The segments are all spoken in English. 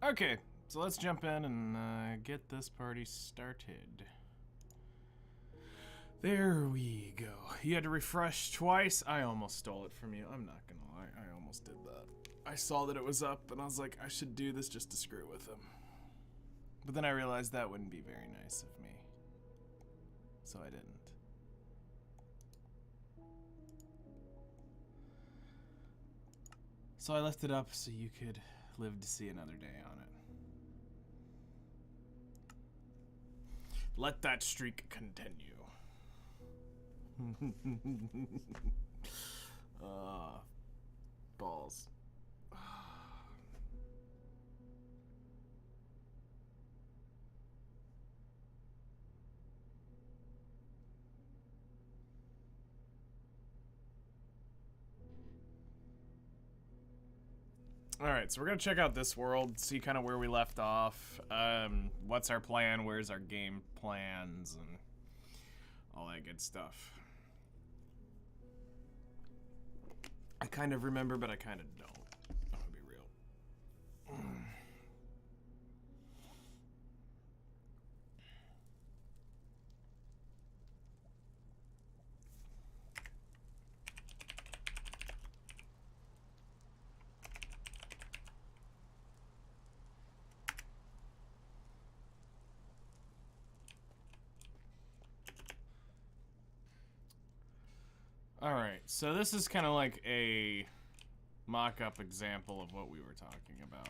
Okay, so let's jump in and get this party started. There we go. You had to refresh twice. I almost stole it from you. I'm not gonna lie. I almost did that. I saw that it was up and I was like, I should do this just to screw with him. But then I realized that wouldn't be very nice of me. So I didn't. So I left it up so you could live to see another day on it. Let that streak continue. Balls. Alright, so we're gonna check out this world, see kind of where we left off. What's our plan, where's our game plans, and all that good stuff. I kind of remember, but I kind of don't. I'm gonna be real. Alright, so this is kind of like a mock-up example of what we were talking about.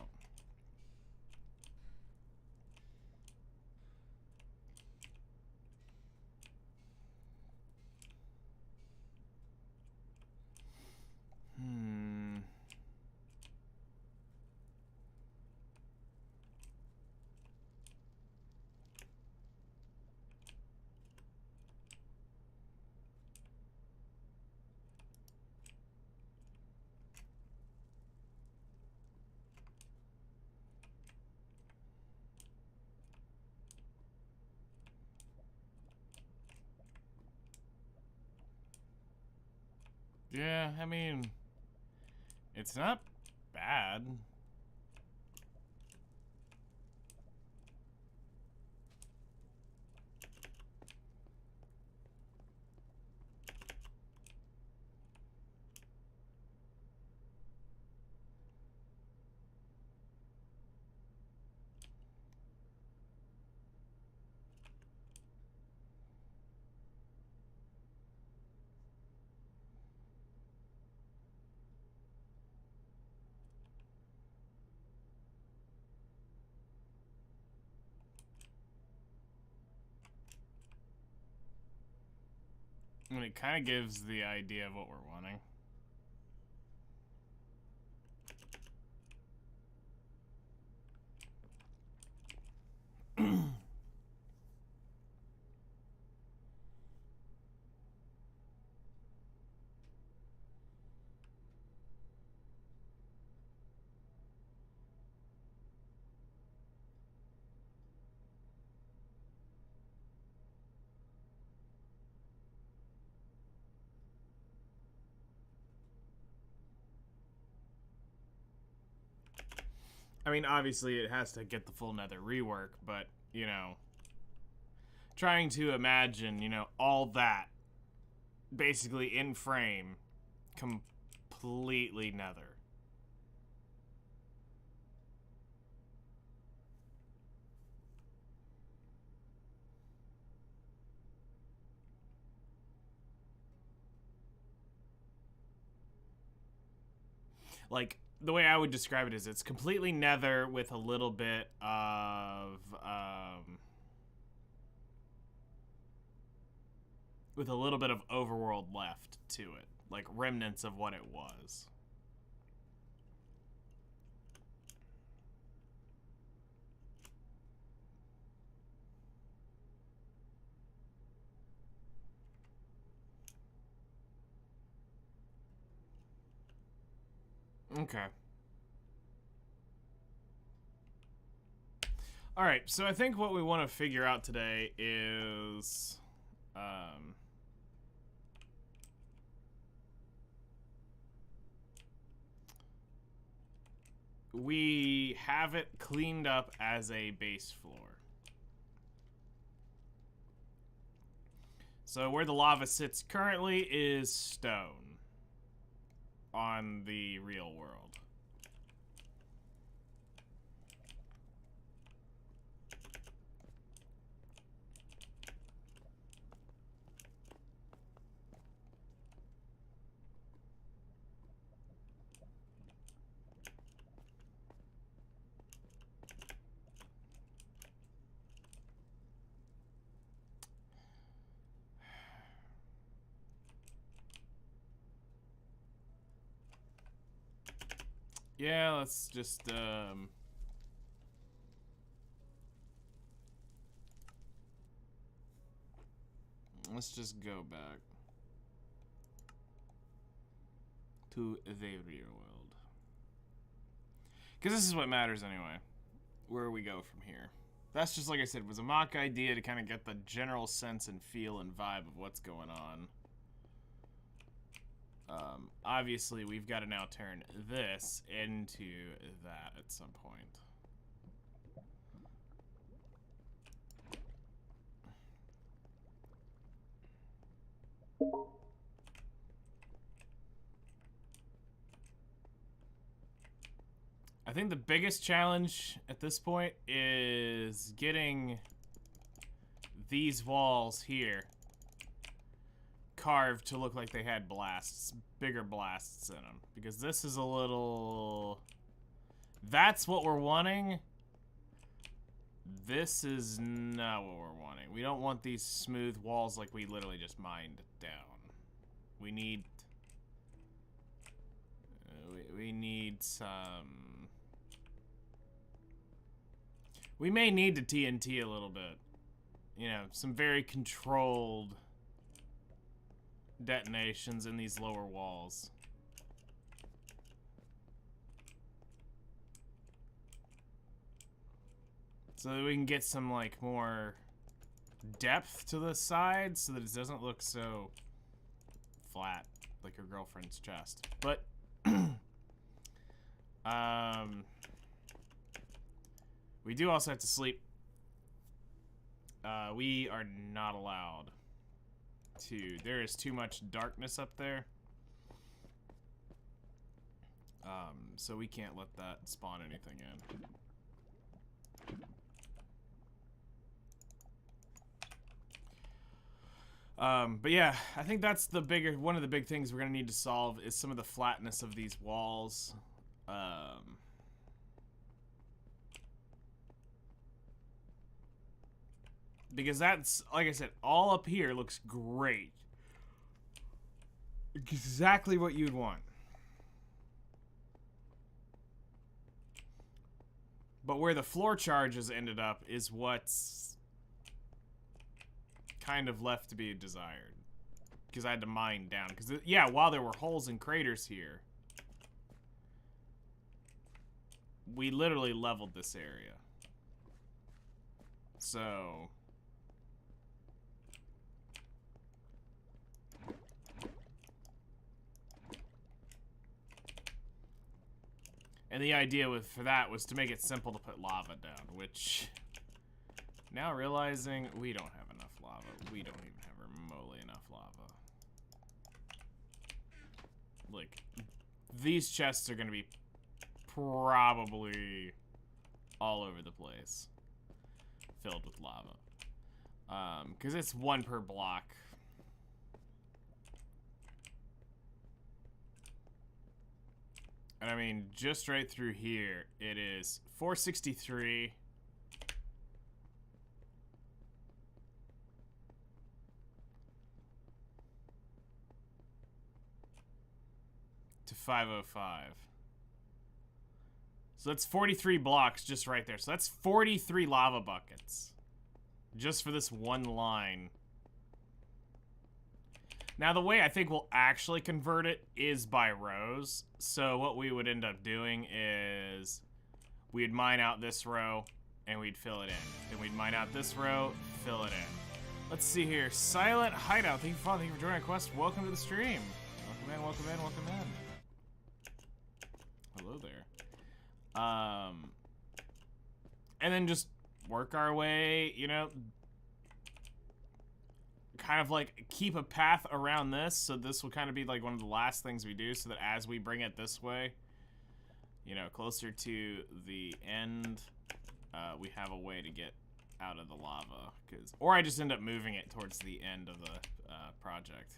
Yeah, I mean, it's not bad. I mean, it kind of gives the idea of what we're wanting. I mean, obviously it has to get the full nether rework, but, you know, trying to imagine, you know, all that basically in frame, completely nether. Like, the way I would describe it is it's completely nether with a little bit of overworld left to it, like remnants of what it was. Okay. All right, so I think what we want to figure out today is we have it cleaned up as a base floor. So where the lava sits currently is stone on the real world. Yeah, let's just go back to the real world. Because this is what matters anyway. Where we go from here. That's just, like I said, was a mock idea to kind of get the general sense and feel and vibe of what's going on. Obviously, we've got to now turn this into that at some point. I think the biggest challenge at this point is getting these walls here carved to look like they had blasts, bigger blasts in them. Because this is a little... That's what we're wanting. This is not what we're wanting. We don't want these smooth walls like we literally just mined down. We need... we need some... We may need to TNT a little bit. You know, some very controlled detonations in these lower walls. So that we can get some, like, more depth to the side so that it doesn't look so flat. like her girlfriend's chest. But we do also have to sleep. We are not allowed to. There is too much darkness up there. So we can't let that spawn anything in. But yeah, I think that's one of the big things we're gonna need to solve is some of the flatness of these walls. Because that's, like I said, all up here looks great. Exactly what you'd want. But where the floor charges ended up is what's kind of left to be desired. Because I had to mine down. Because, yeah, while there were holes and craters here, we literally leveled this area. So... And the idea for that was to make it simple to put lava down, which... Now realizing we don't have enough lava. We don't even have remotely enough lava. Like, these chests are going to be probably all over the place. Filled with lava. Because it's one per block. And I mean, just right through here, it is 463. To 505. So that's 43 blocks just right there. So that's 43 lava buckets. Just for this one line. Now, the way I think we'll actually convert it is by rows. So what we would end up doing is we'd mine out this row and we'd fill it in. Then we'd mine out this row, fill it in. Let's see here. Silent Hideout. Thank you for joining our quest. Welcome to the stream. Welcome in, welcome in, welcome in. Hello there. And then just work our way, you know, kind of like keep a path around this, so this will kind of be like one of the last things we do, so that as we bring it this way, you know, closer to the end, we have a way to get out of the lava, or I just end up moving it towards the end of the project.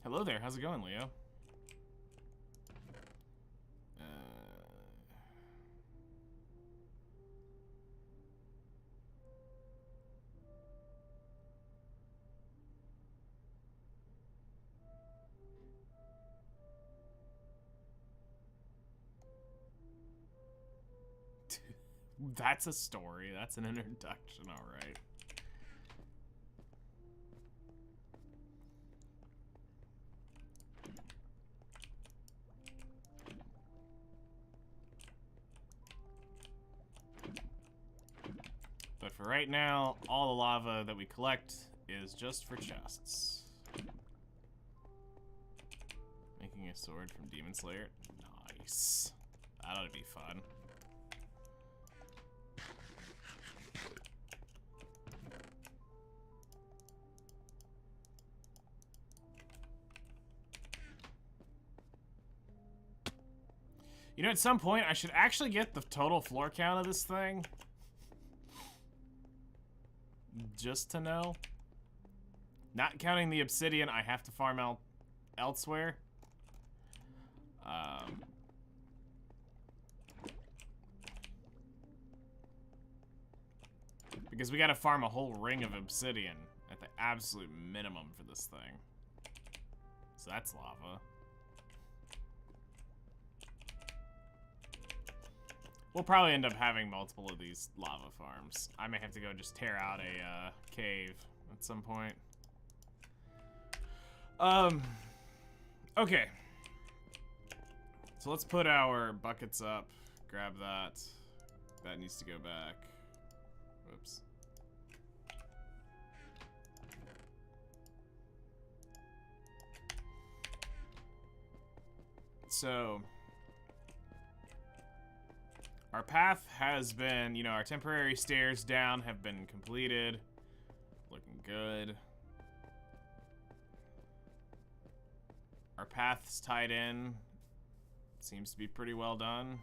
Hello there, how's it going, Leo? That's a story. That's an introduction, alright. But for right now, all the lava that we collect is just for chests. Making a sword from Demon Slayer. Nice. That ought to be fun. You know, at some point, I should actually get the total floor count of this thing. Just to know. Not counting the obsidian, I have to farm out elsewhere. Because we gotta farm a whole ring of obsidian at the absolute minimum for this thing. So that's lava. We'll probably end up having multiple of these lava farms. I may have to go just tear out a cave at some point. Okay. So let's put our buckets up. Grab that. That needs to go back. Whoops. So our path has been, you know, our temporary stairs down have been completed. Looking good. Our path's tied in. Seems to be pretty well done.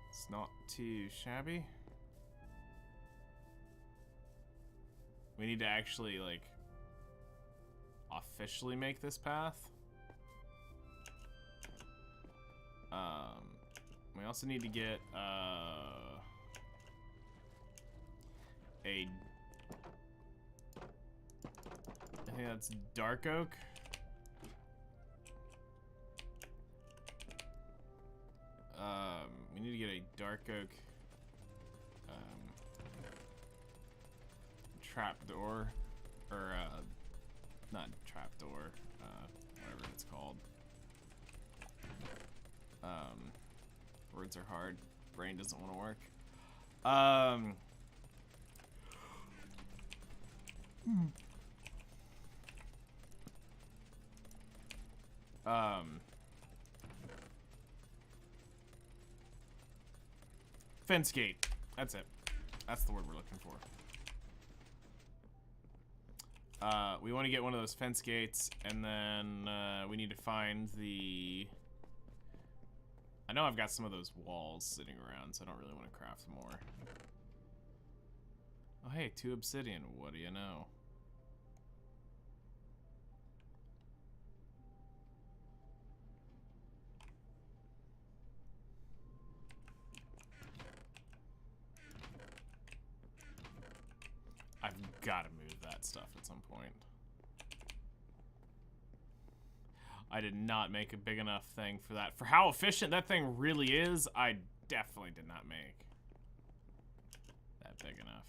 It's not too shabby. We need to actually, like, officially make this path. We also need to get, I think that's dark oak. We need to get a dark oak trapdoor, or not trapdoor, whatever it's called. Words are hard. Brain doesn't want to work. Fence gate. That's it. That's the word we're looking for. We want to get one of those fence gates, and then we need to find the... I know I've got some of those walls sitting around, so I don't really want to craft more. Oh hey, 2 obsidian. What do you know? I've got to move that stuff at some point. I did not make a big enough thing for that. For how efficient that thing really is, I definitely did not make that big enough.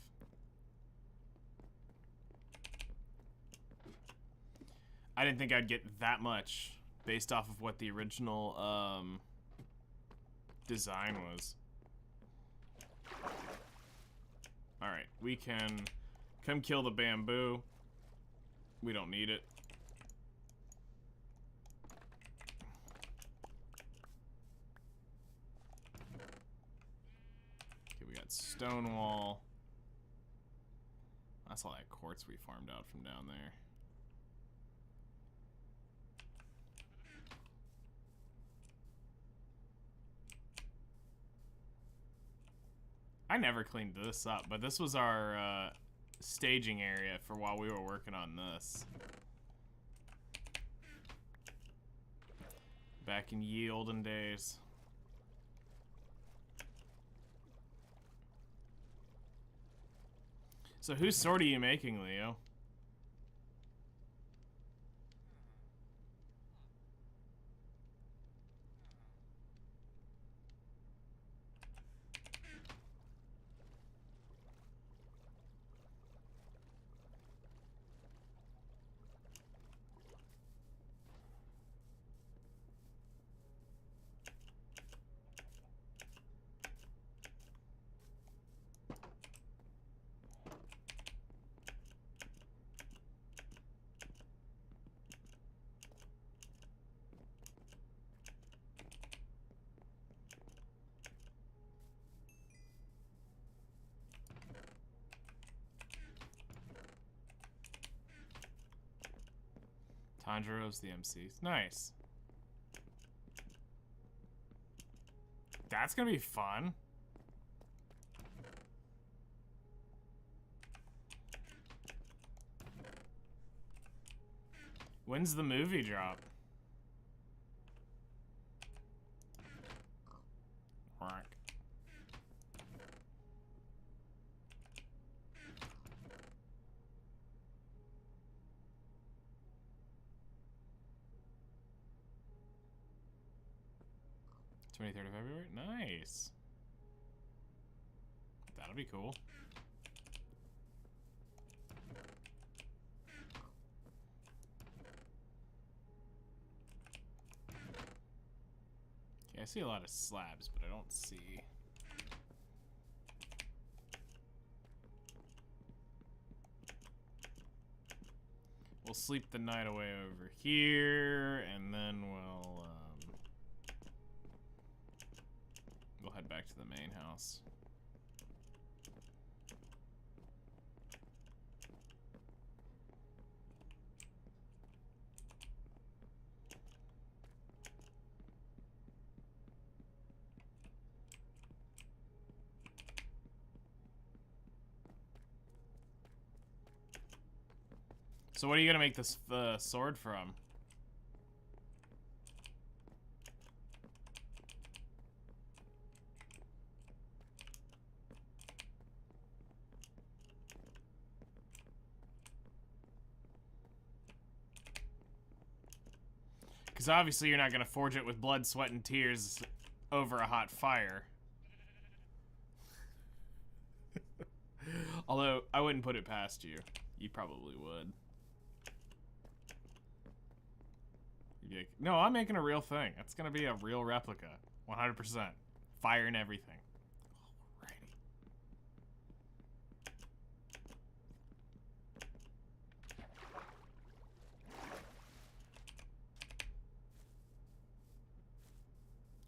I didn't think I'd get that much based off of what the original design was. Alright, we can come kill the bamboo. We don't need it. Okay, we got stone wall. That's all that quartz we farmed out from down there. I never cleaned this up, but this was our staging area for while we were working on this. Back in ye olden days. So whose sword are you making, Leo? Tanjiro's the MC. Nice. That's gonna be fun. When's the movie drop? Whack. Of February? Nice. That'll be cool. Okay, I see a lot of slabs, but I don't see... We'll sleep the night away over here, and then we'll head back to the main house. So what are you gonna make this sword from? Because obviously you're not gonna forge it with blood, sweat, and tears over a hot fire. Although, I wouldn't put it past you. You probably would. No, I'm making a real thing. It's gonna be a real replica. 100%. Fire and everything. Alrighty.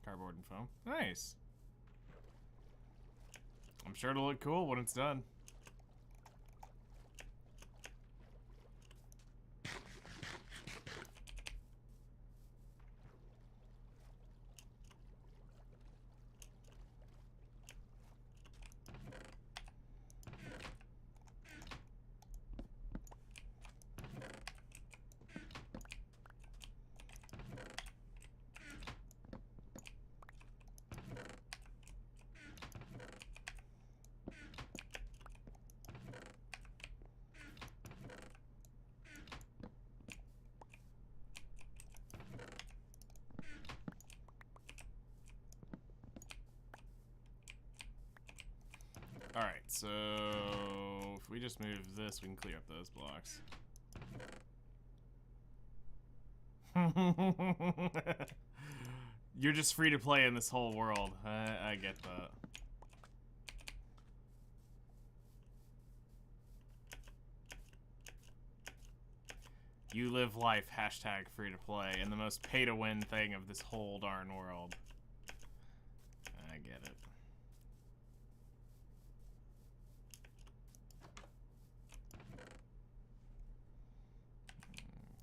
Cardboard and foam. Nice. I'm sure it'll look cool when it's done. Alright, so if we just move this, we can clear up those blocks. You're just free to play in this whole world. I get that. You live life, hashtag free to play, in the most pay to win thing of this whole darn world. I get it.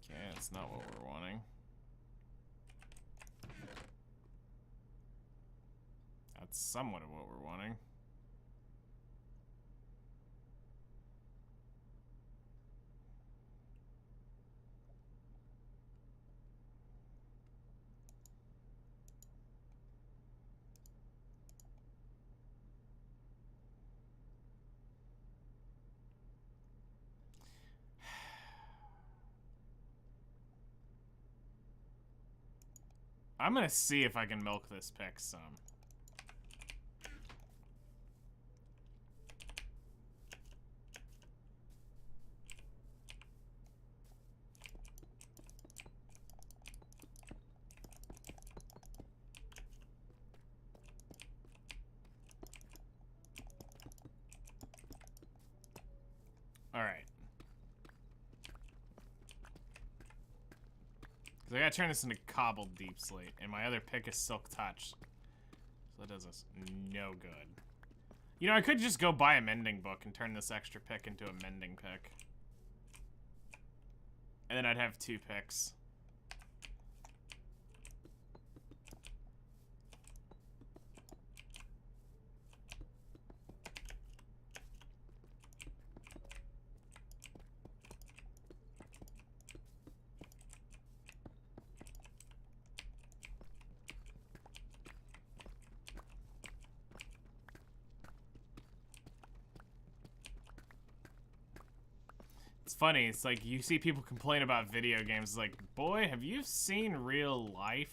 Okay, that's not what we're wanting. That's somewhat of what we're wanting. I'm gonna see if I can milk this pick some. Alright. I gotta turn this into cobbled deep slate, and my other pick is silk touch. So that does us no good. You know, I could just go buy a mending book and turn this extra pick into a mending pick. And then I'd have 2 picks. Funny, it's like you see people complain about video games. It's like, boy, have you seen real life?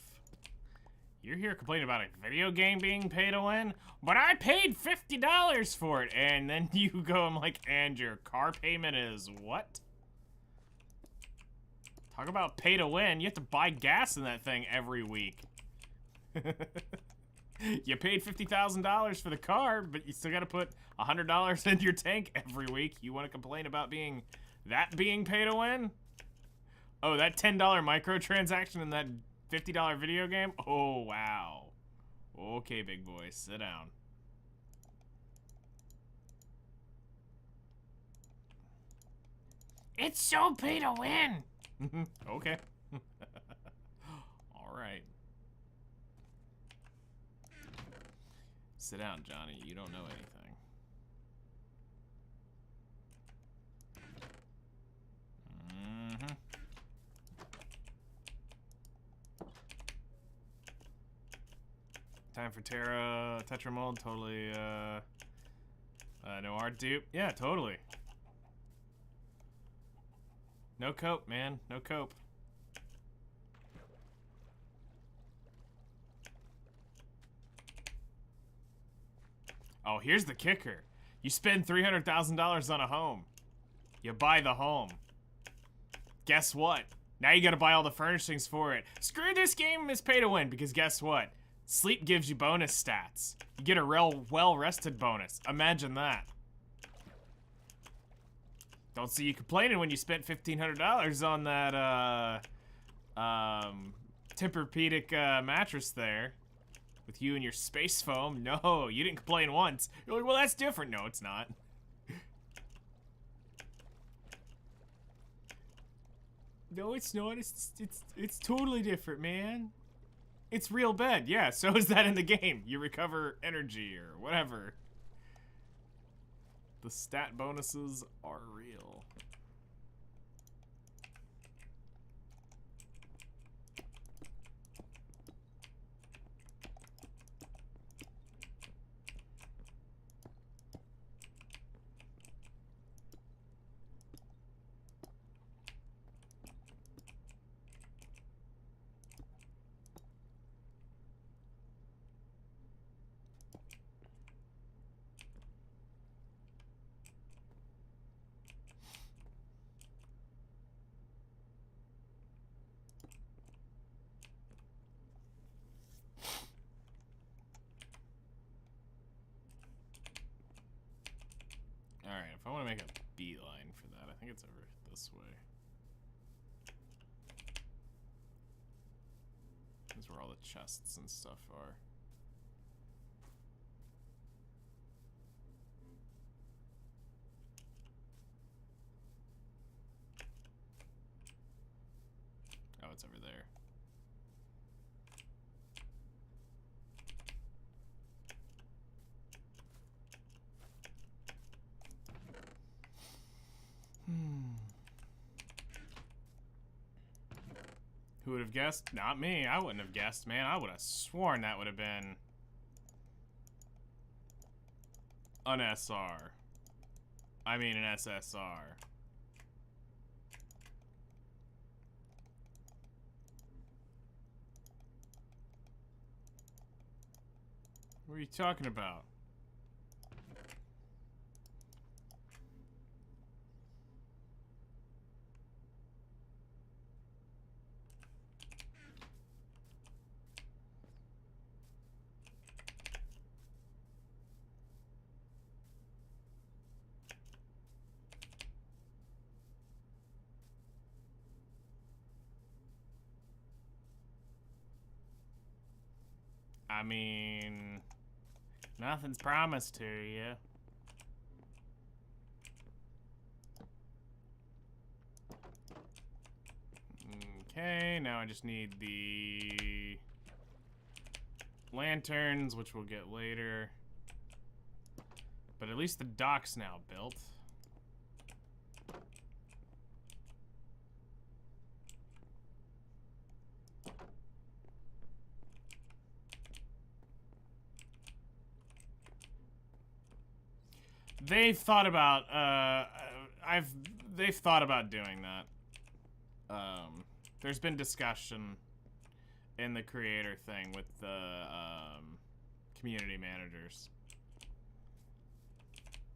You're here complaining about a video game being pay to win, but I paid $50 for it. And then you go, I'm like, and your car payment is what? Talk about pay to win. You have to buy gas in that thing every week. You paid $50,000 for the car, but you still got to put $100 in your tank every week. You want to complain about being pay to win? Oh, that $10 microtransaction in that $50 video game? Oh, wow. Okay, big boy, sit down. It's so pay to win. Okay. All right. Sit down, Johnny. You don't know anything. Mm-hmm. Time for Tetra mold. Totally, no art dupe. Yeah, totally. No cope, man. No cope. Oh, here's the kicker. You spend $300,000 on a home. You buy the home. Guess what? Now you gotta buy all the furnishings for it. Screw this game is pay to win, because guess what? Sleep gives you bonus stats. You get a real well-rested bonus. Imagine that. Don't see you complaining when you spent $1,500 on that, Tempur-Pedic mattress there. With you and your space foam. No, you didn't complain once. You're like, well, that's different. No, it's not. No, it's not. It's totally different, man. It's real bed. Yeah, so is that in the game. You recover energy or whatever. The stat bonuses are real. Alright, if I want to make a beeline for that, I think it's over this way. This is where all the chests and stuff are. Oh, it's over there. Who would have guessed? Not me. I wouldn't have guessed, man. I would have sworn that would have been an SR. I mean an SSR. What are you talking about? I mean, nothing's promised to you. Okay, now I just need the lanterns, which we'll get later. But at least the dock's now built. They've thought about, they've thought about doing that. There's been discussion in the creator thing with the, community managers.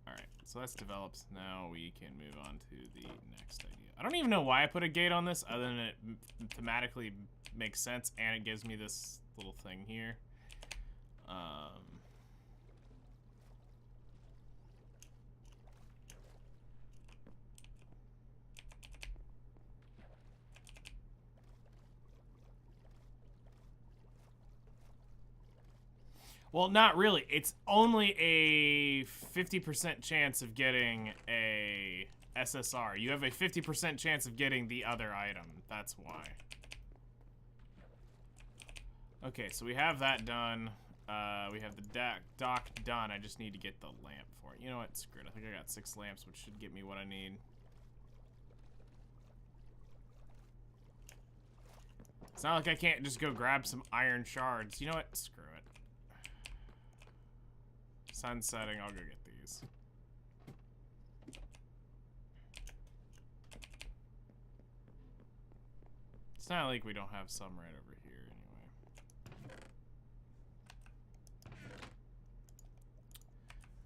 Alright, so that's developed. Now we can move on to the next idea. I don't even know why I put a gate on this, other than it thematically makes sense, and it gives me this little thing here. Well, not really. It's only a 50% chance of getting a SSR. You have a 50% chance of getting the other item. That's why. Okay, so we have that done. We have the dock done. I just need to get the lamp for it. You know what? Screw it. I think I got 6 lamps, which should get me what I need. It's not like I can't just go grab some iron shards. You know what? Screw it. Sun's setting. I'll go get these. It's not like we don't have some right over here anyway.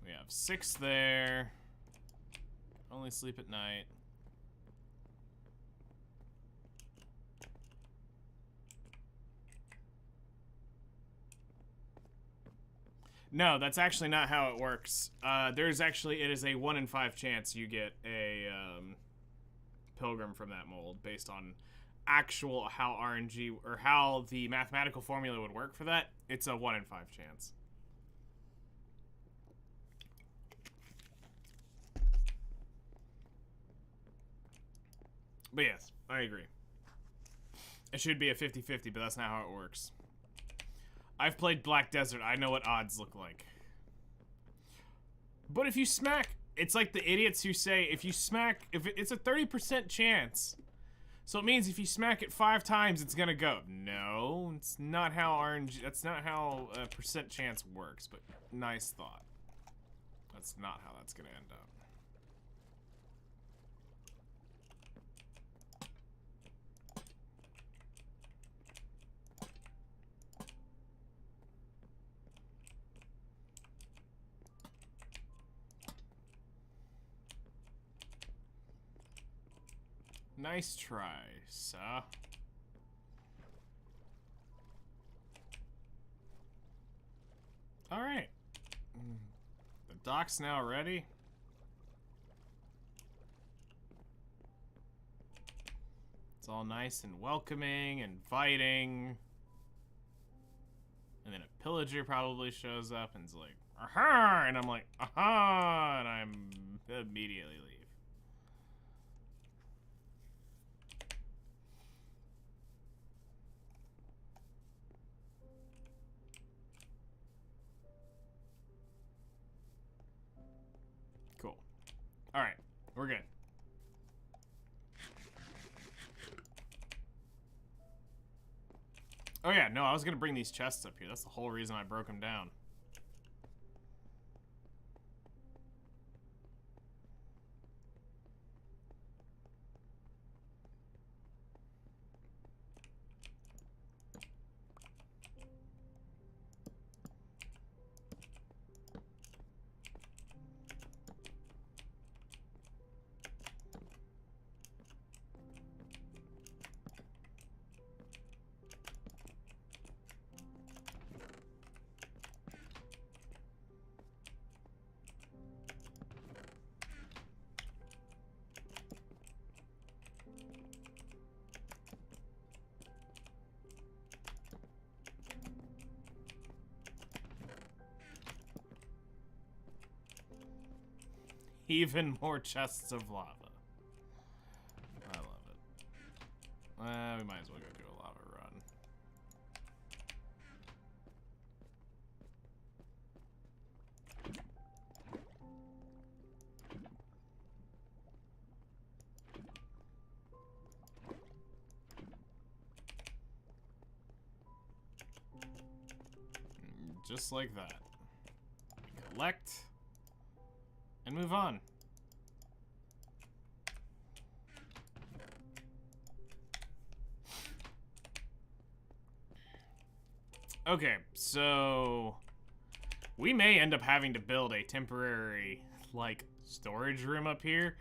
We have 6 there. Only sleep at night. No, that's actually not how it works. It is a 1 in 5 chance you get a pilgrim from that mold based on actual how RNG or how the mathematical formula would work for that. It's a 1 in 5 chance. But yes, I agree. It should be a 50-50, but that's not how it works. I've played Black Desert. I know what odds look like. But if you smack, it's like the idiots who say if it's a 30% chance. So it means if you smack it 5 times, it's gonna go. No, it's not how RNG. That's not how percent chance works. But nice thought. That's not how that's gonna end up. Nice try, sir. Alright. The dock's now ready. It's all nice and welcoming, inviting. And then a pillager probably shows up and is like, aha! And I'm like, aha! And I'm immediately leave. Alright, we're good. Oh yeah, no, I was gonna bring these chests up here. That's the whole reason I broke them down. Even more chests of lava. I love it. We might as well go do a lava run. Just like that. Collect. And move on. Okay, so we may end up having to build a temporary, like, storage room up here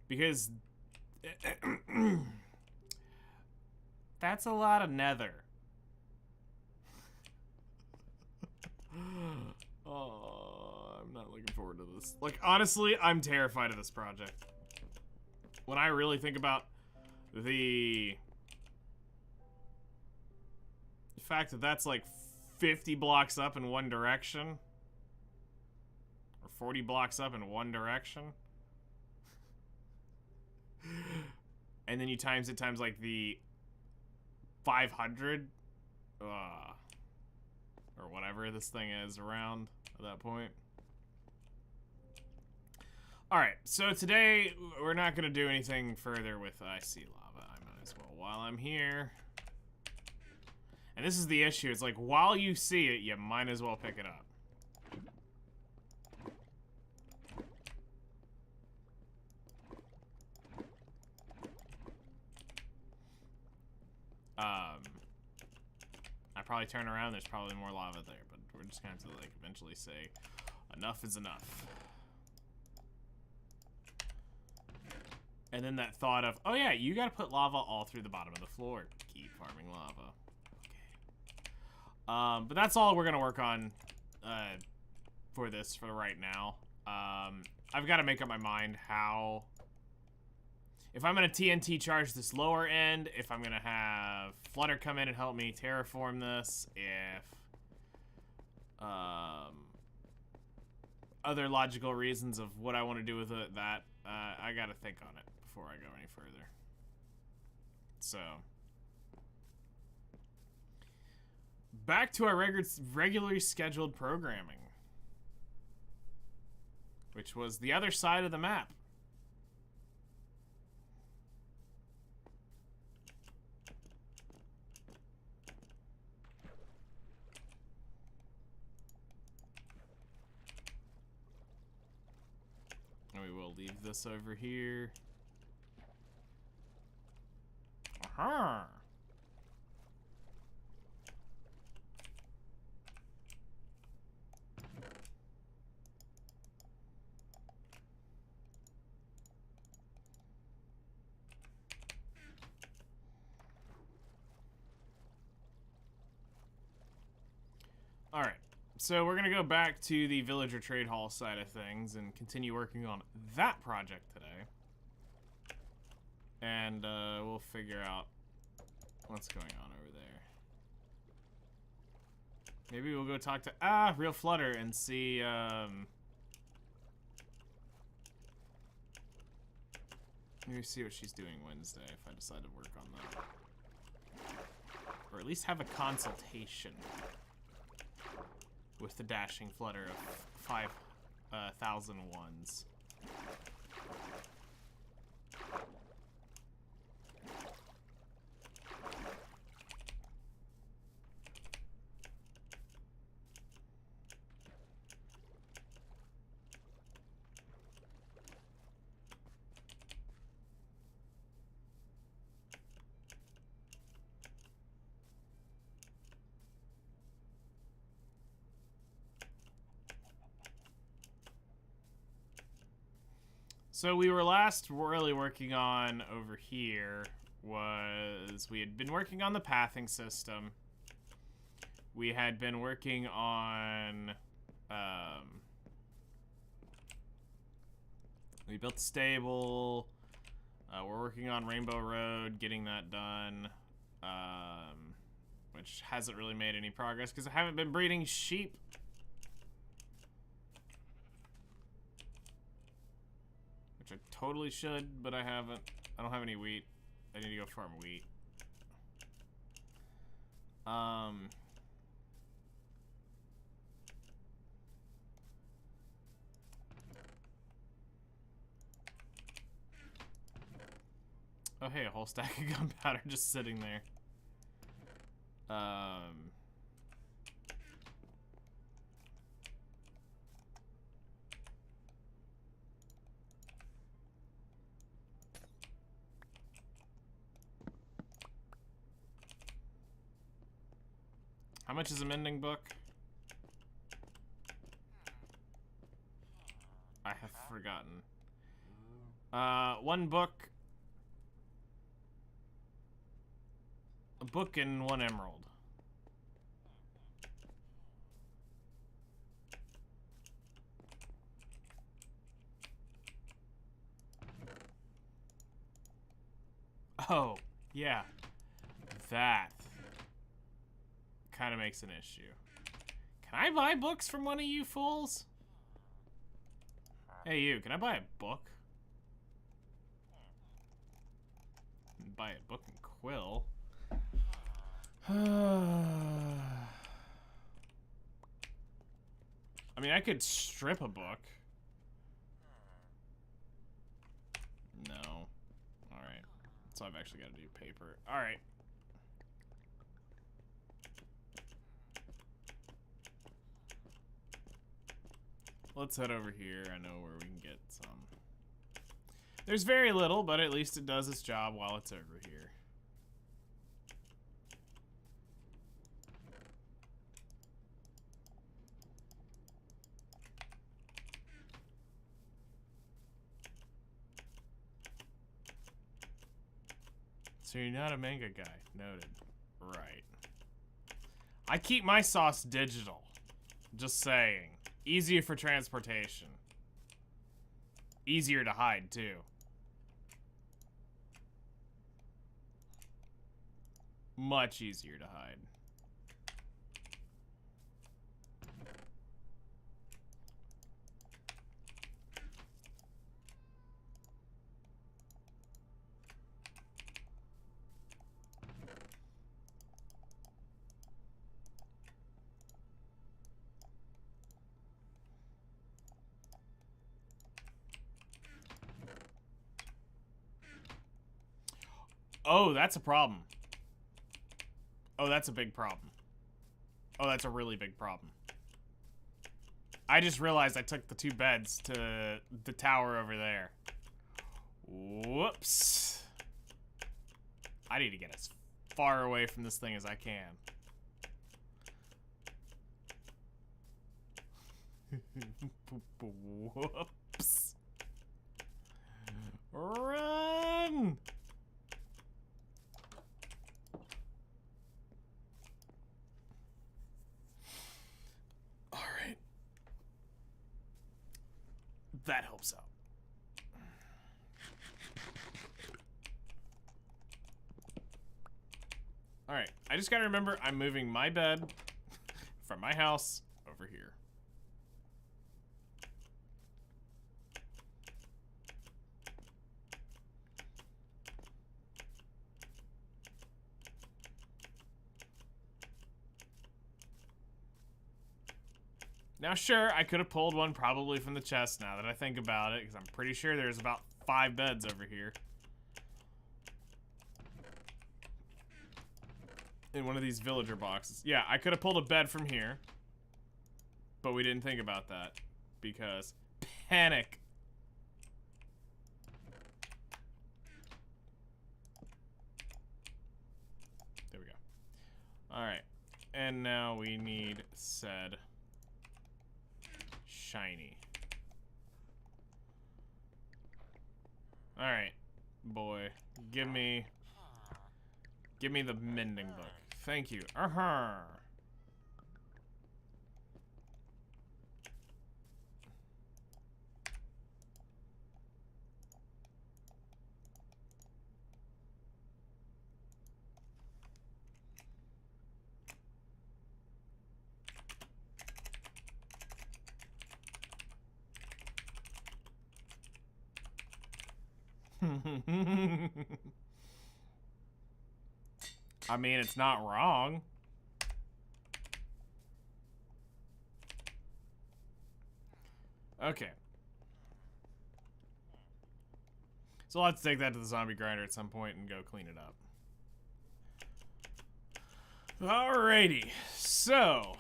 because that's a lot of nether. Oh, I'm not looking forward to this. Like, honestly, I'm terrified of this project. When I really think about the fact that that's like 50 blocks up in one direction. Or 40 blocks up in one direction. And then you times it times like the 500. Or whatever this thing is around at that point. Alright, so today we're not going to do anything further with icy lava. I might as well while I'm here. And this is the issue. It's like, while you see it, you might as well pick it up. I probably turn around, there's probably more lava there, but we're just going to have to, like, eventually say, enough is enough. And then that thought of, oh yeah, you gotta put lava all through the bottom of the floor. Keep farming lava. Okay. But that's all we're gonna work on for this for right now. I've got to make up my mind how... If I'm gonna TNT charge this lower end, if I'm gonna have Flutter come in and help me terraform this, if... other logical reasons of what I want to do with it, that I gotta think on it before I go any further. So, back to our regularly scheduled programming, which was the other side of the map. And we will leave this over here. Aha! Alright, so we're gonna go back to the Villager Trade Hall side of things and continue working on that project today. And we'll figure out what's going on over there. Maybe we'll go talk to Real Flutter and see maybe see what she's doing Wednesday if I decide to work on that. Or at least have a consultation with the dashing Flutter of 5,000 ones. So we were last really working on over here was we had been working on the pathing system. We had been working on we built the stable. We're working on Rainbow Road, getting that done, which hasn't really made any progress because I haven't been breeding sheep. I totally should, but I haven't. I don't have any wheat. I need to go farm wheat. Oh hey, a whole stack of gunpowder just sitting there. How much is a mending book? I have forgotten. One book. A book and one emerald. Oh, yeah. That kind of makes an issue. Can I buy books from one of you fools? Hey, you, can I buy a book? Buy a book and quill. I mean, I could strip a book. No. Alright. So I've actually got to do paper. Alright. Let's head over here. I know where we can get some. There's very little, but at least it does its job while it's over here. So you're not a manga guy. Noted. Right. I keep my sauce digital. Just saying. Easier for transportation. Easier to hide, too. Much easier to hide. Oh, that's a problem. Oh, that's a big problem. Oh, that's a really big problem. I just realized I took the 2 beds to the tower over there. Whoops. I need to get as far away from this thing as I can. Whoops. Run! Alright. That helps out. Alright, I just gotta remember I'm moving my bed from my house over here. Now, sure, I could have pulled one probably from the chest now that I think about it, because I'm pretty sure there's about 5 beds over here. In one of these villager boxes. Yeah, I could have pulled a bed from here, but we didn't think about that, because panic. There we go. Alright, and now we need said shiny. Alright, boy. Give me the mending book. Thank you. I mean, it's not wrong. Okay. So I'll have to take that to the zombie grinder at some point and go clean it up. Alrighty. So,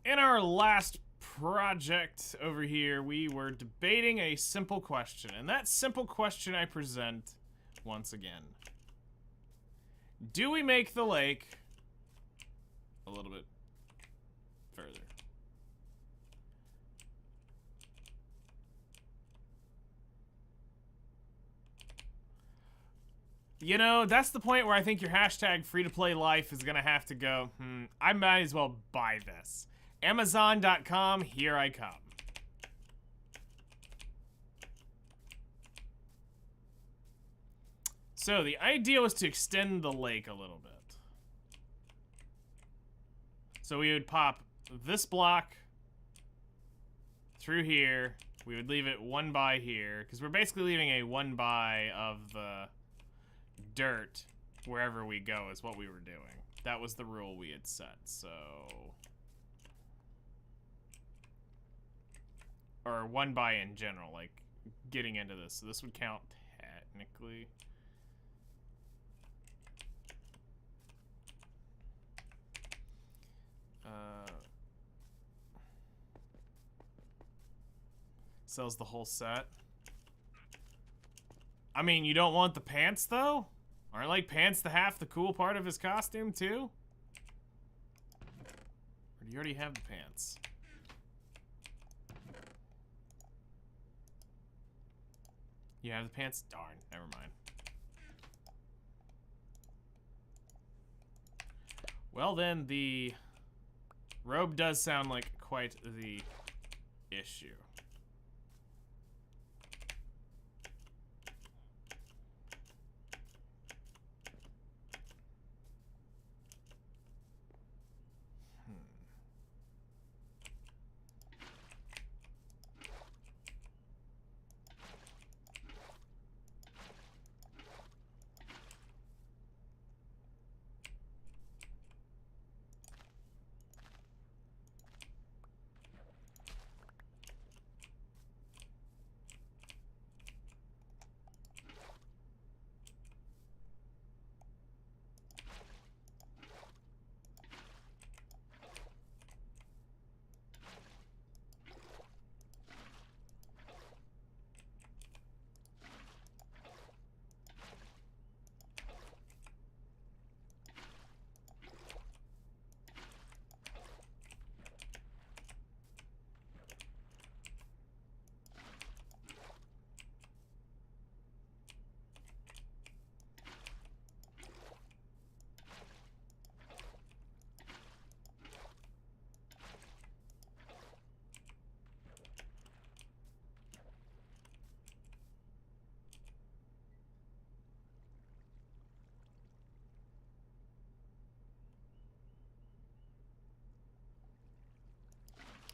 in our last project over here, we were debating a simple question. And that simple question I present once again. Do we make the lake a little bit further? You know, that's the point where I think your hashtag free-to-play life is gonna have to go, I might as well buy this. Amazon.com, here I come. So, the idea was to extend the lake a little bit. So we would pop this block through here. We would leave it 1 by here, because we're basically leaving a 1 by of the dirt wherever we go is what we were doing. That was the rule we had set, so... Or 1 by in general, like, getting into this. So this would count technically. Sells the whole set. I mean, you don't want the pants, though? Aren't, like, pants the half the cool part of his costume, too? Or do you already have the pants? You have the pants? Darn, never mind. Well, then, the robe does sound like quite the issue.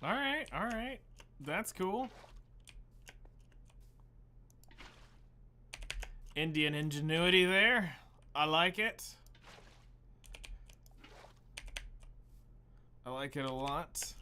Alright, alright. That's cool. Indian ingenuity there. I like it. I like it a lot.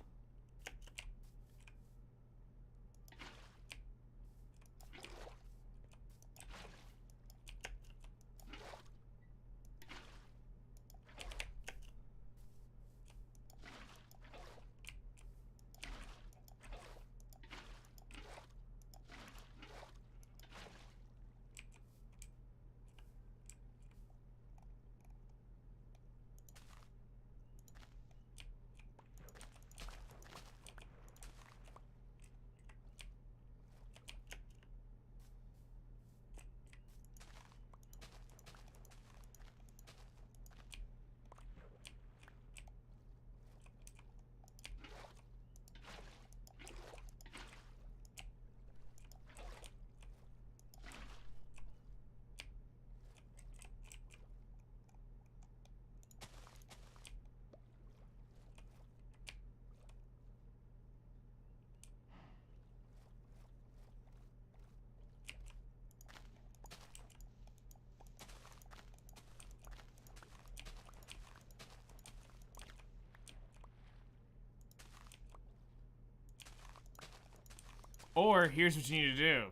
Or, here's what you need to do.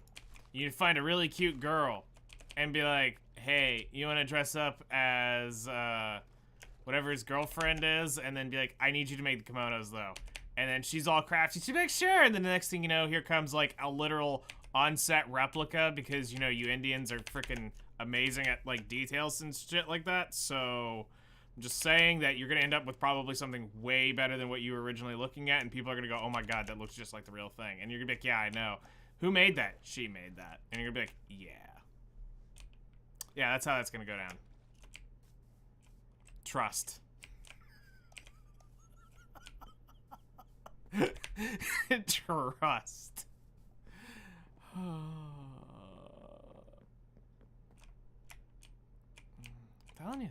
You need to find a really cute girl and be like, hey, you want to dress up as whatever his girlfriend is? And then be like, I need you to make the kimonos, though. And then she's all crafty. She'd be like, sure. And then the next thing you know, here comes, like, a literal on-set replica because, you know, you Indians are freaking amazing at, like, details and shit like that. So... I'm just saying that you're going to end up with probably something way better than what you were originally looking at, and people are going to go, oh my god, that looks just like the real thing. And you're going to be like, yeah, I know. Who made that? She made that. And you're going to be like, yeah. Yeah, that's how that's going to go down. Trust. Trust. I'm telling you.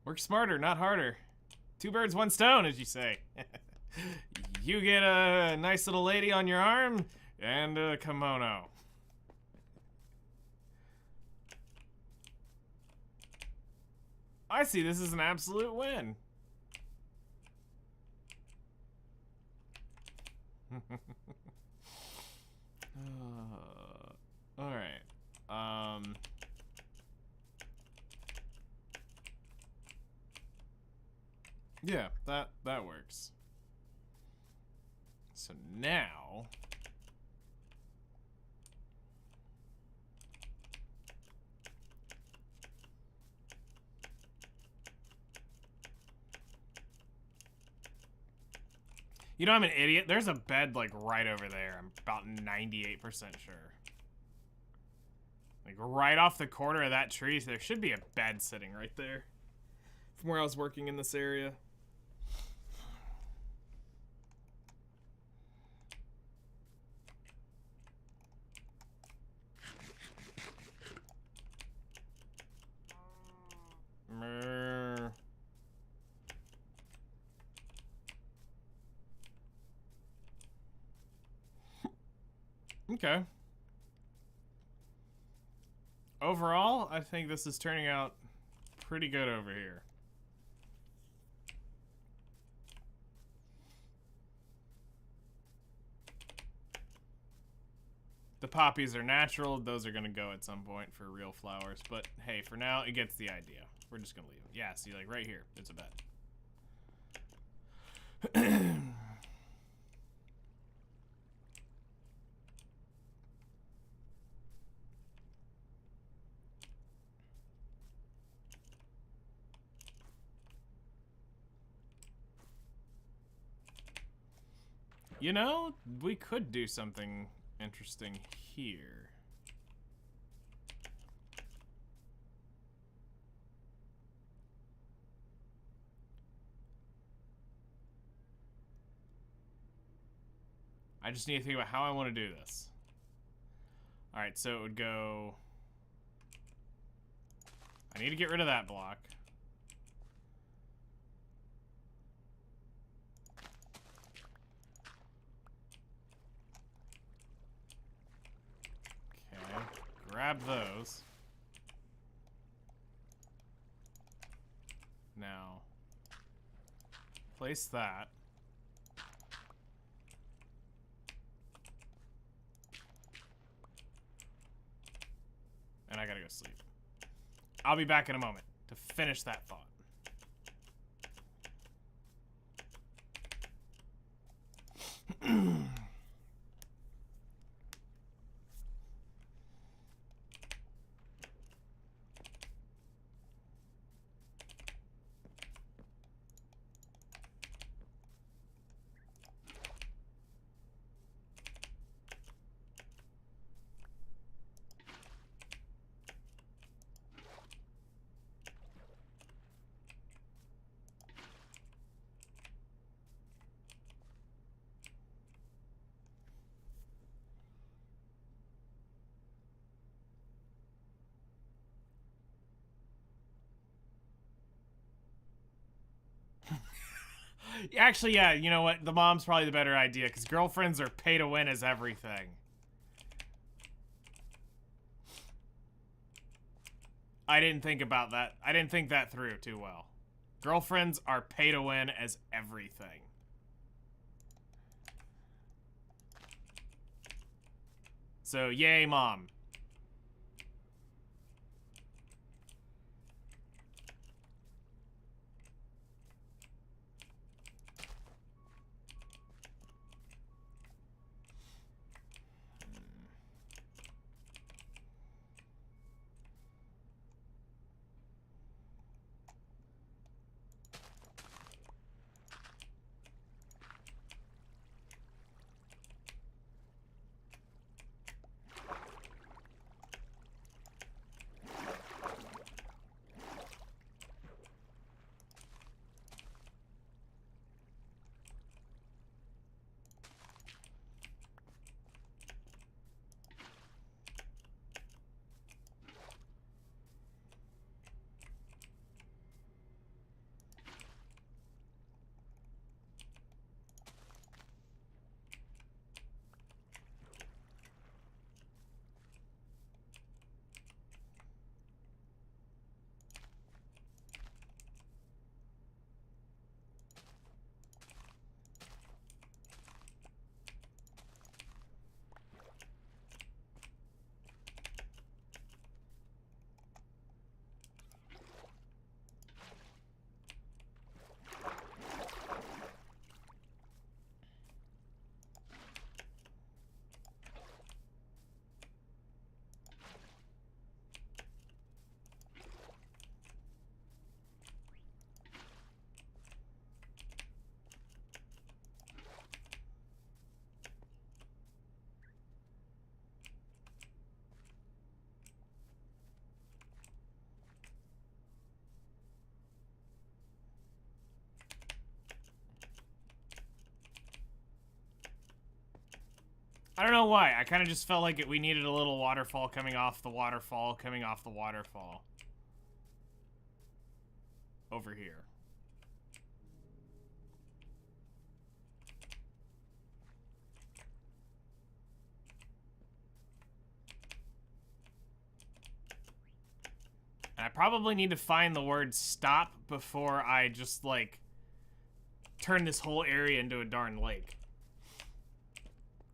Work smarter, not harder. 2 birds, 1 stone, as you say. You get a nice little lady on your arm and a kimono. I see this is an absolute win. All right. Yeah, that works. So now you know, I'm an idiot. There's a bed, like, right over there. I'm about 98% sure. Like, right off the corner of that tree, there should be a bed sitting right there. From where I was working in this area. Okay. Overall, I think this is turning out pretty good over here. The poppies are natural. Those are going to go at some point for real flowers. But hey, for now, it gets the idea. We're just going to leave it. Yeah, see, like right here, it's a bed. You know, we could do something interesting here. I just need to think about how I want to do this. Alright, so it would go... I need to get rid of that block. Okay, grab those. Now, place that. And I gotta go sleep. I'll be back in a moment to finish that thought. Actually, yeah, you know what? The mom's probably the better idea, because girlfriends are pay to win as everything. I didn't think about that. I didn't think that through too well. Girlfriends are pay to win as everything. So, yay, mom. know why. I kind of just felt like we needed a little waterfall coming off the waterfall, coming off the waterfall. Over here. And I probably need to find the word stop before I just, like, turn this whole area into a darn lake.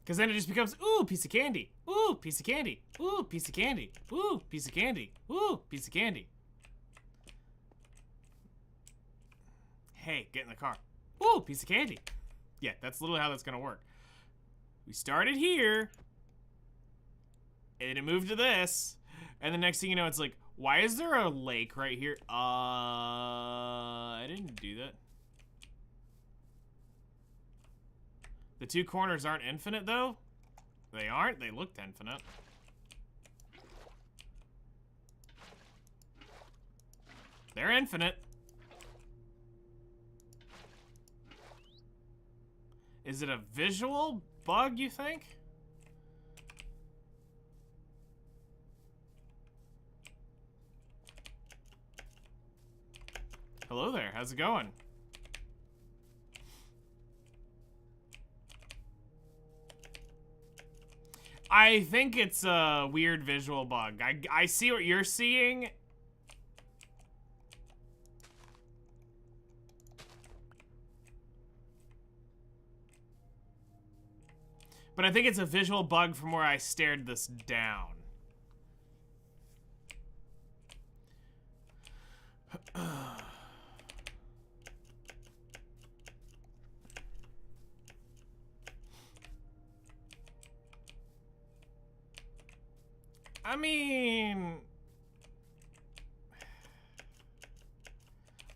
Because then it just becomes, ooh, piece of candy. Ooh, piece of candy. Ooh, piece of candy. Ooh, piece of candy. Ooh, piece of candy. Hey, get in the car. Ooh, piece of candy. Yeah, that's literally how that's going to work. We started here. And it moved to this. And the next thing you know, it's like, why is there a lake right here? I didn't do that. The two corners aren't infinite, though? They aren't? They looked infinite. They're infinite. Is it a visual bug, you think? Hello there, how's it going? I think it's a weird visual bug. I see what you're seeing. But I think it's a visual bug from where I stared this down. I mean...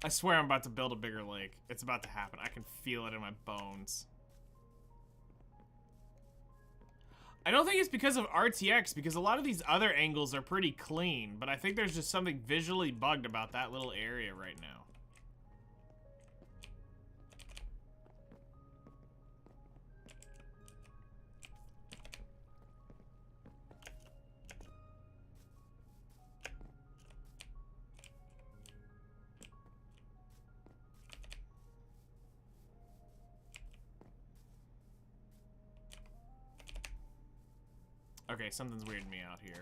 I swear I'm about to build a bigger lake. It's about to happen. I can feel it in my bones. I don't think it's because of RTX, because a lot of these other angles are pretty clean, but I think there's just something visually bugged about that little area right now. Okay, something's weirding me out here.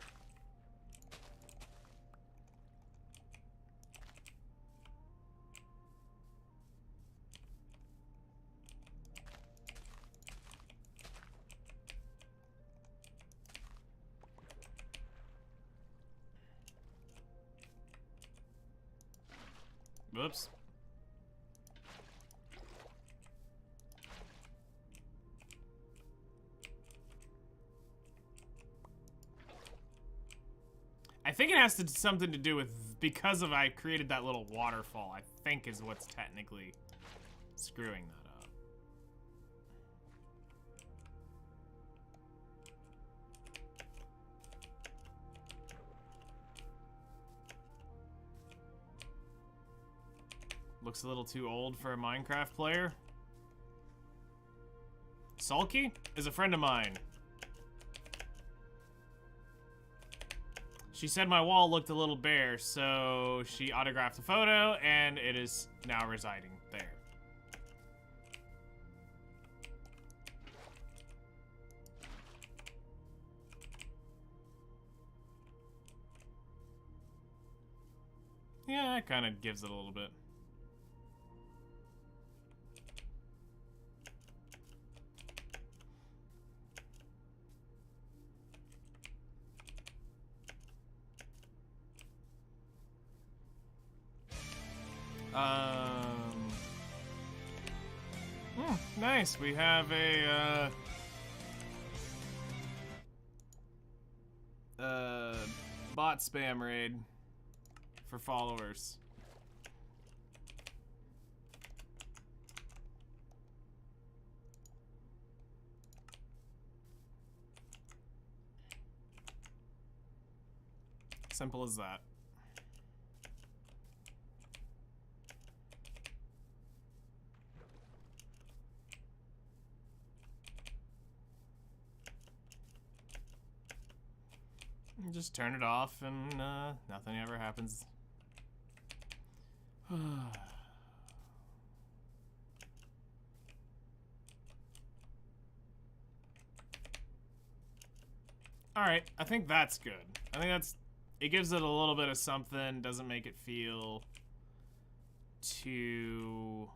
Whoops. I think it has something to do with, because of I created that little waterfall, I think is what's technically screwing that up. Looks a little too old for a Minecraft player. Sulky is a friend of mine. She said my wall looked a little bare, so she autographed the photo, and it is now residing there. Yeah, that kind of gives it a little bit. Nice. We have a bot spam raid for followers. Simple as that. Just turn it off and nothing ever happens. Alright, I think that's good. I think that's... It gives it a little bit of something, doesn't make it feel too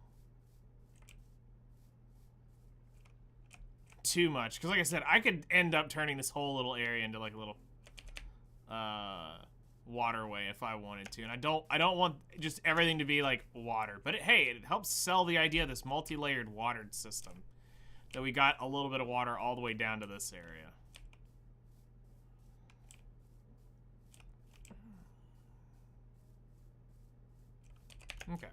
much. Because like I said, I could end up turning this whole little area into like a little waterway if I wanted to. And I don't want just everything to be like water. But hey, it helps sell the idea of this multi-layered watered system. That we got a little bit of water all the way down to this area. Okay.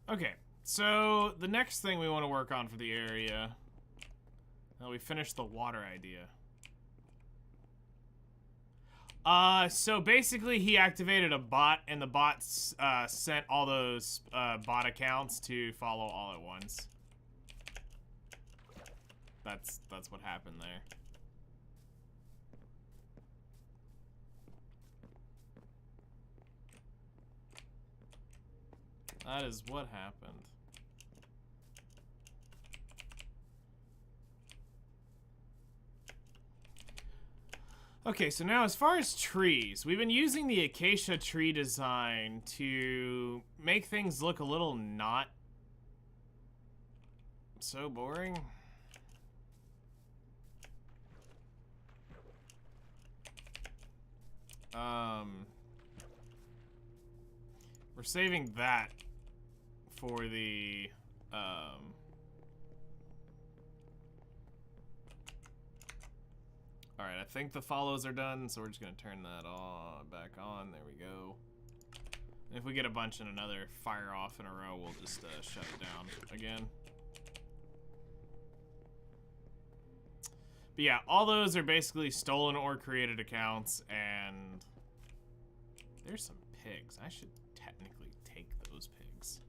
Okay, so the next thing we want to work on for the area... Well, we finished the water idea. So basically he activated a bot, and the bot sent all those bot accounts to follow all at once. That's what happened there. That is what happened. Okay, so now as far as trees, we've been using the acacia tree design to make things look a little not so boring. We're saving that for the, Alright, I think the follows are done, so we're just gonna turn that back on. There we go. And if we get a bunch in another fire off in a row, we'll just shut it down again. But yeah, all those are basically stolen or created accounts, and there's some pigs. I should technically take those pigs.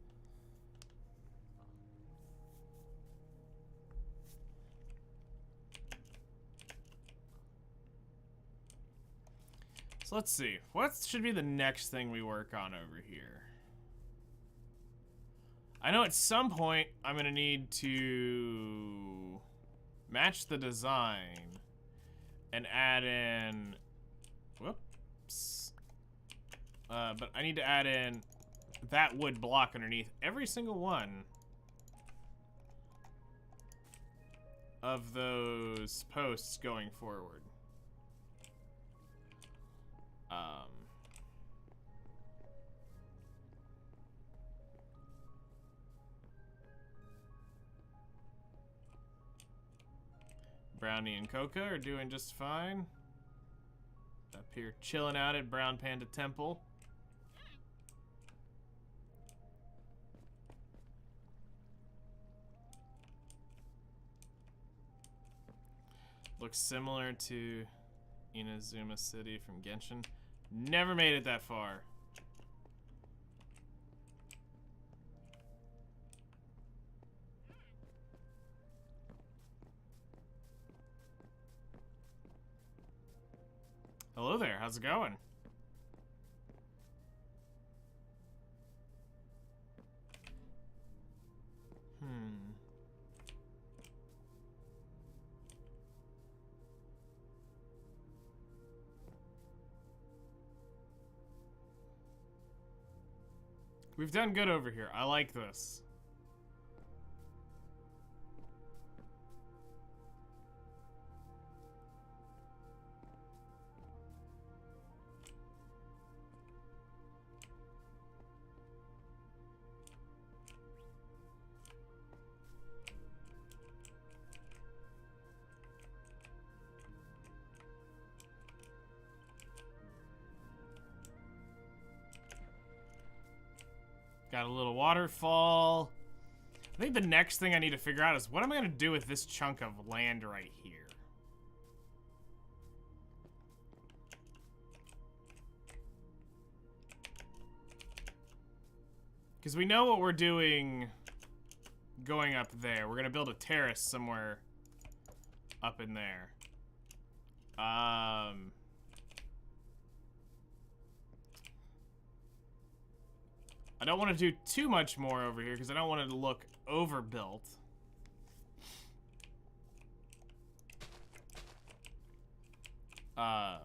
So let's see. What should be the next thing we work on over here? I know at some point I'm gonna need to match the design and add in, whoops. But I need to add in that wood block underneath every single one of those posts going forward. Brownie and Coca are doing just fine. Up here chilling out at Brown Panda Temple. Looks similar to Inazuma City from Genshin. Never made it that far. Hello there, how's it going? We've done good over here. I like this. Got a little waterfall. I think the next thing I need to figure out is what am I going to do with this chunk of land right here? Because we know what we're doing going up there. We're going to build a terrace somewhere up in there. I don't want to do too much more over here because I don't want it to look overbuilt. That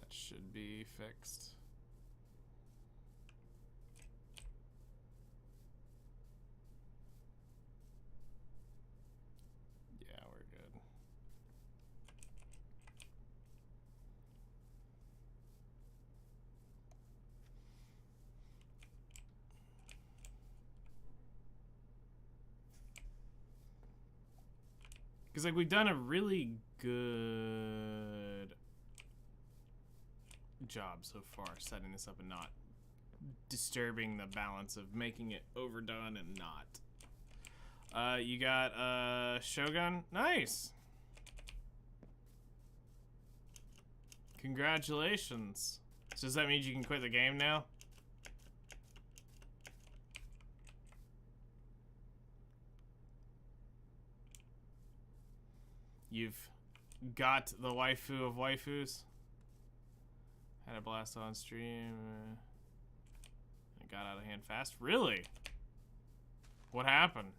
should be fixed. Yeah, we're good. Because, like, we've done a really good job so far setting this up and not disturbing the balance of making it overdone and not. You got Shogun? Nice! Congratulations. So does that mean you can quit the game now? You've got the waifu of waifus. Had a blast on stream. It got out of hand fast. Really? What happened?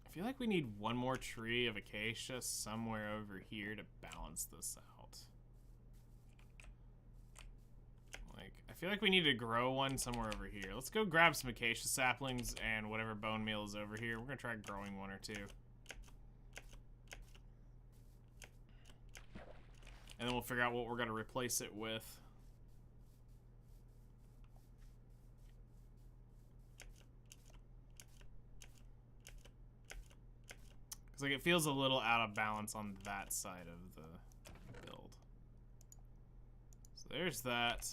I feel like we need one more tree of acacia somewhere over here to balance this out. I feel like we need to grow one somewhere over here. Let's go grab some acacia saplings and whatever bone meal is over here. We're gonna try growing one or two. And then we'll figure out what we're gonna replace it with. Cause like it feels a little out of balance on that side of the build. So there's that.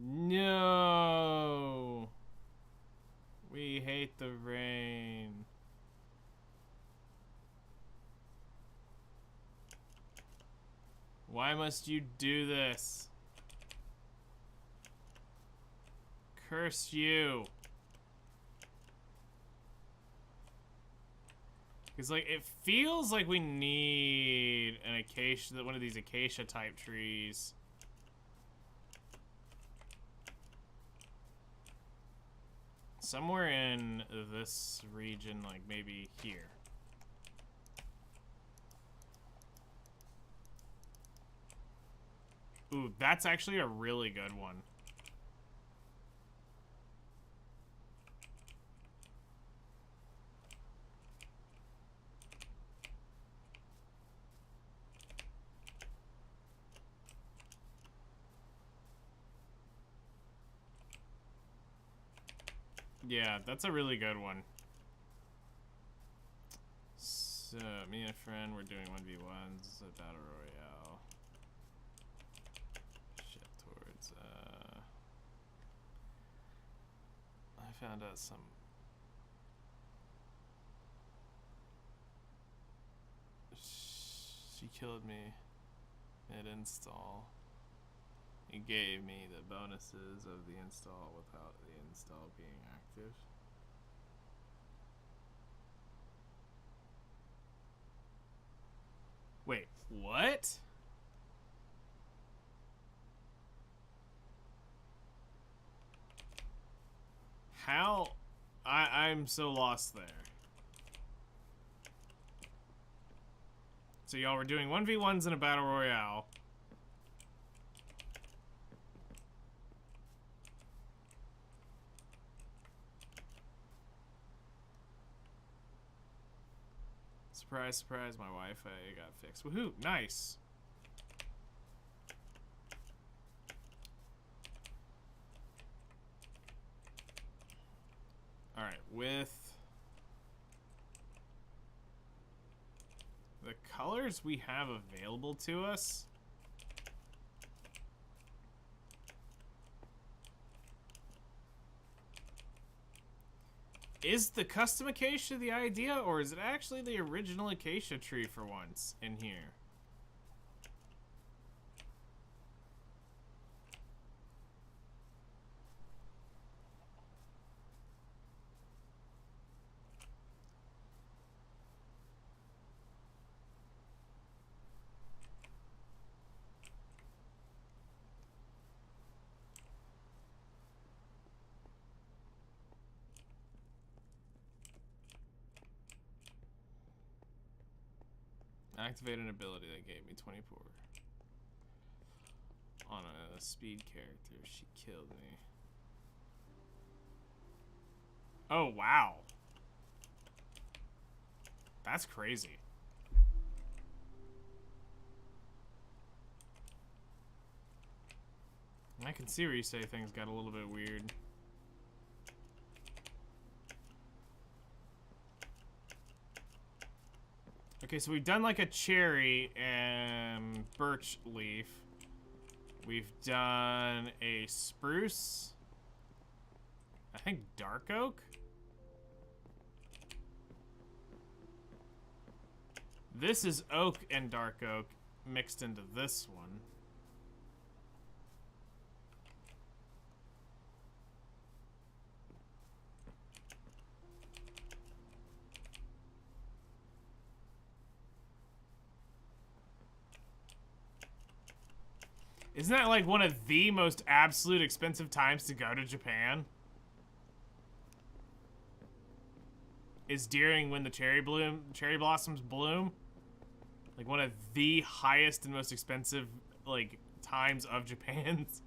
No, we hate the rain. Why must you do this? Curse you. Because like it feels like we need an acacia, one of these acacia type trees. Somewhere in this region, like maybe here. Ooh, that's actually a really good one. Yeah, that's a really good one. So, me and a friend, we're doing 1v1s, a battle royale. Shit towards, I found out some... She killed me mid-install. It gave me the bonuses of the install without the install being active. Wait, what? How? I'm so lost there. So y'all were doing 1v1s in a battle royale. Surprise, surprise, my Wi-Fi got fixed. Woohoo, nice. Alright, with the colors we have available to us, is the custom acacia the idea, or is it actually the original acacia tree for once in here? Activate an ability that gave me 24. On a speed character, she killed me. Oh, wow. That's crazy. I can see where you say things got a little bit weird. Okay, so we've done like a cherry and birch leaf. We've done a spruce. I think dark oak. This is oak and dark oak mixed into this one. Isn't that like one of the most absolute expensive times to go to Japan? Is during when the cherry blossoms bloom. Like one of the highest and most expensive like times of Japan's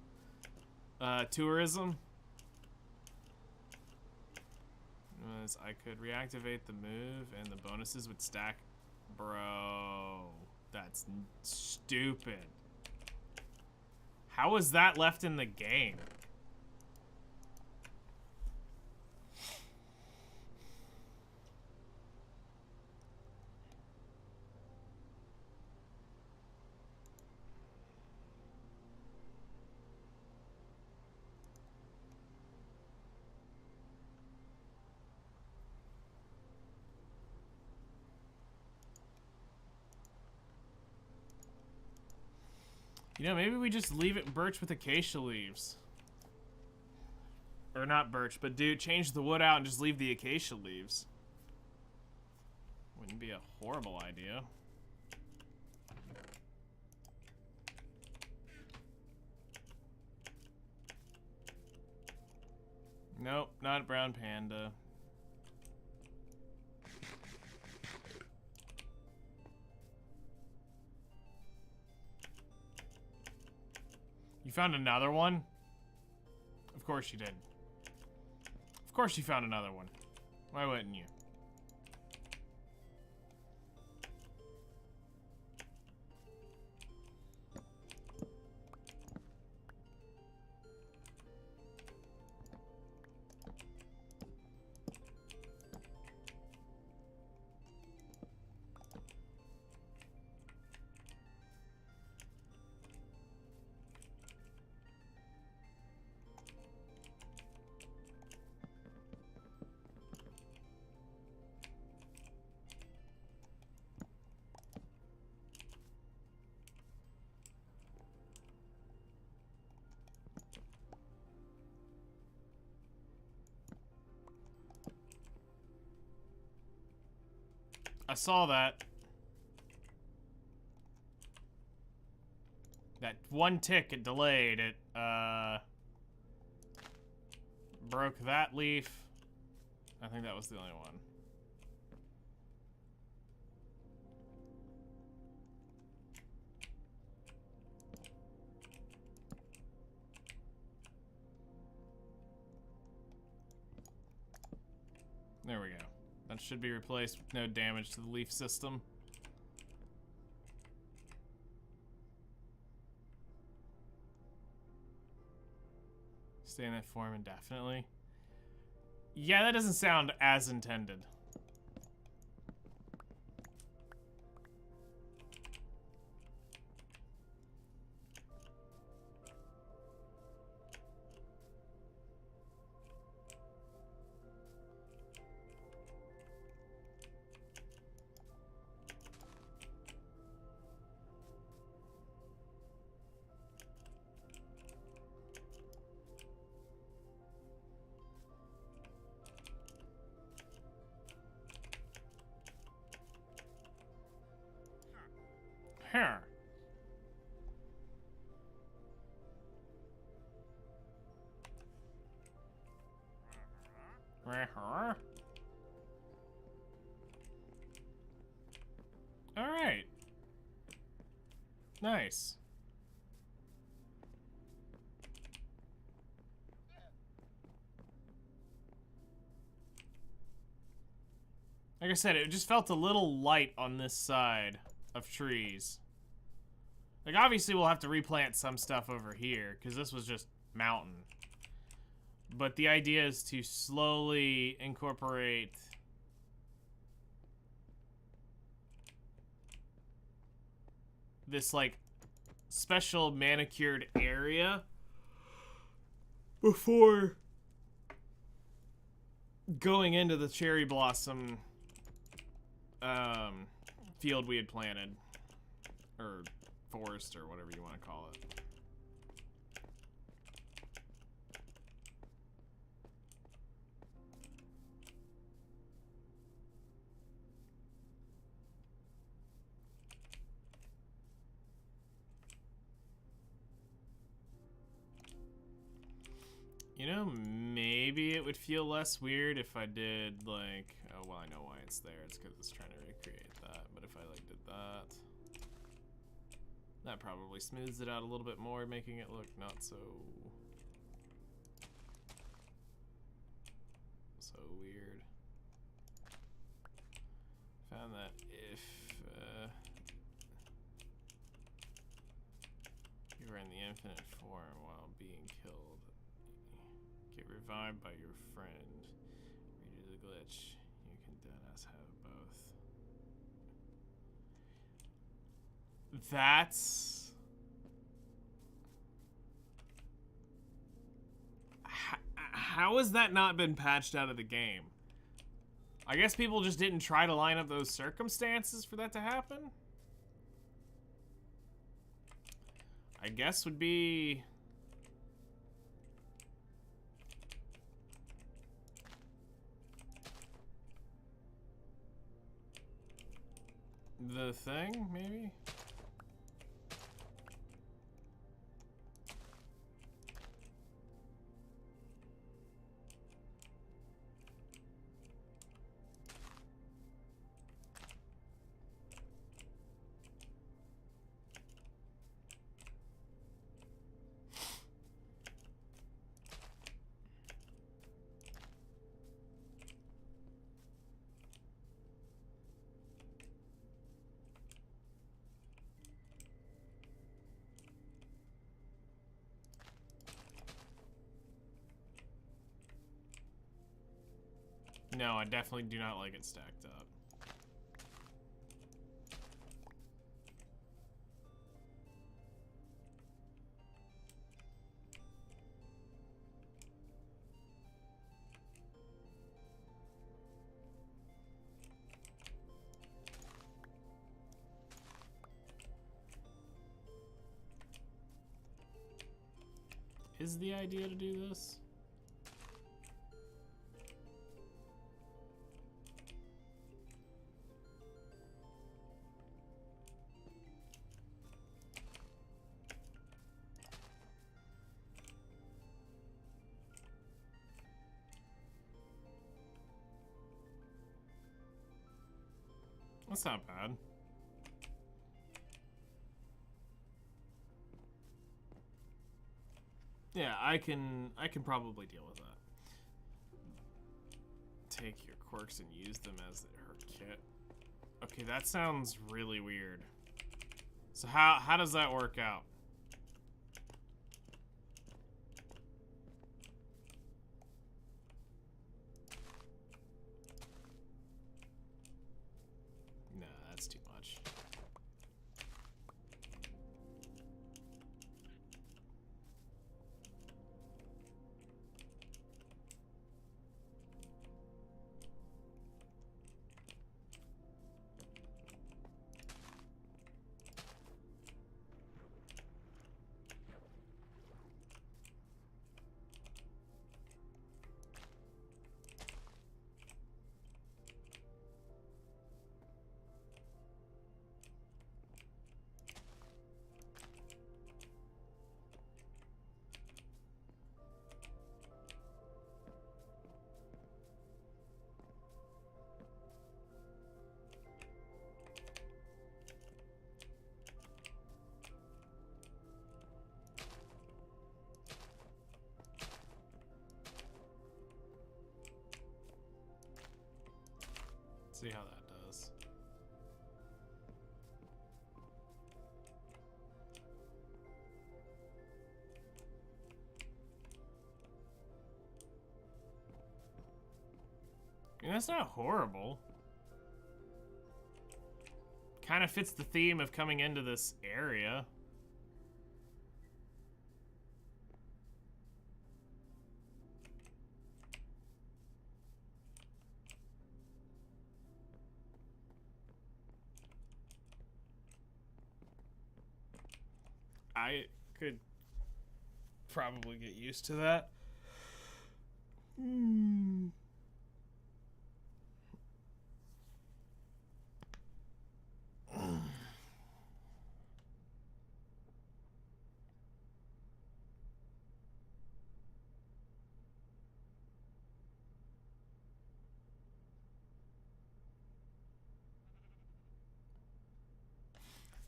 tourism. Was I could reactivate the move and the bonuses would stack. Bro, that's stupid. How was that left in the game? You know, maybe we just leave it birch with acacia leaves. Or not birch, but dude, change the wood out and just leave the acacia leaves. Wouldn't be a horrible idea. Nope, not brown panda. You found another one? Of course you did. Of course you found another one. Why wouldn't you? I saw that. That one tick, it delayed. It, broke that leaf. I think that was the only one. There we go. The That should be replaced with no damage to the leaf system. Stay in that form indefinitely. Yeah, that doesn't sound as intended. Here. All right. Nice. Like I said, it just felt a little light on this side of trees. Like, obviously we'll have to replant some stuff over here, because this was just mountain. But the idea is to slowly incorporate this, like, special manicured area before going into the cherry blossom field we had planted. Or forest, or whatever you want to call it. You know, maybe it would feel less weird if I did, like, oh, well, I know why it's there. It's because it's trying to recreate that. But if I, like, did that, that probably smooths it out a little bit more, making it look not so weird. Found that if you are in the infinite form while being killed, get revived by your friend, redo the glitch, you can deadass have both. That's... How has that not been patched out of the game? I guess people just didn't try to line up those circumstances for that to happen? I guess would be... the thing, maybe? No, I definitely do not like it stacked up. Is the idea to do this? That's not bad. Yeah, I can probably deal with that. Take your quirks and use them as her kit. Okay, that sounds really weird. So how does that work out? Nah, that's too much. See how that does. I mean, that's not horrible. Kind of fits the theme of coming into this area. I could probably get used to that.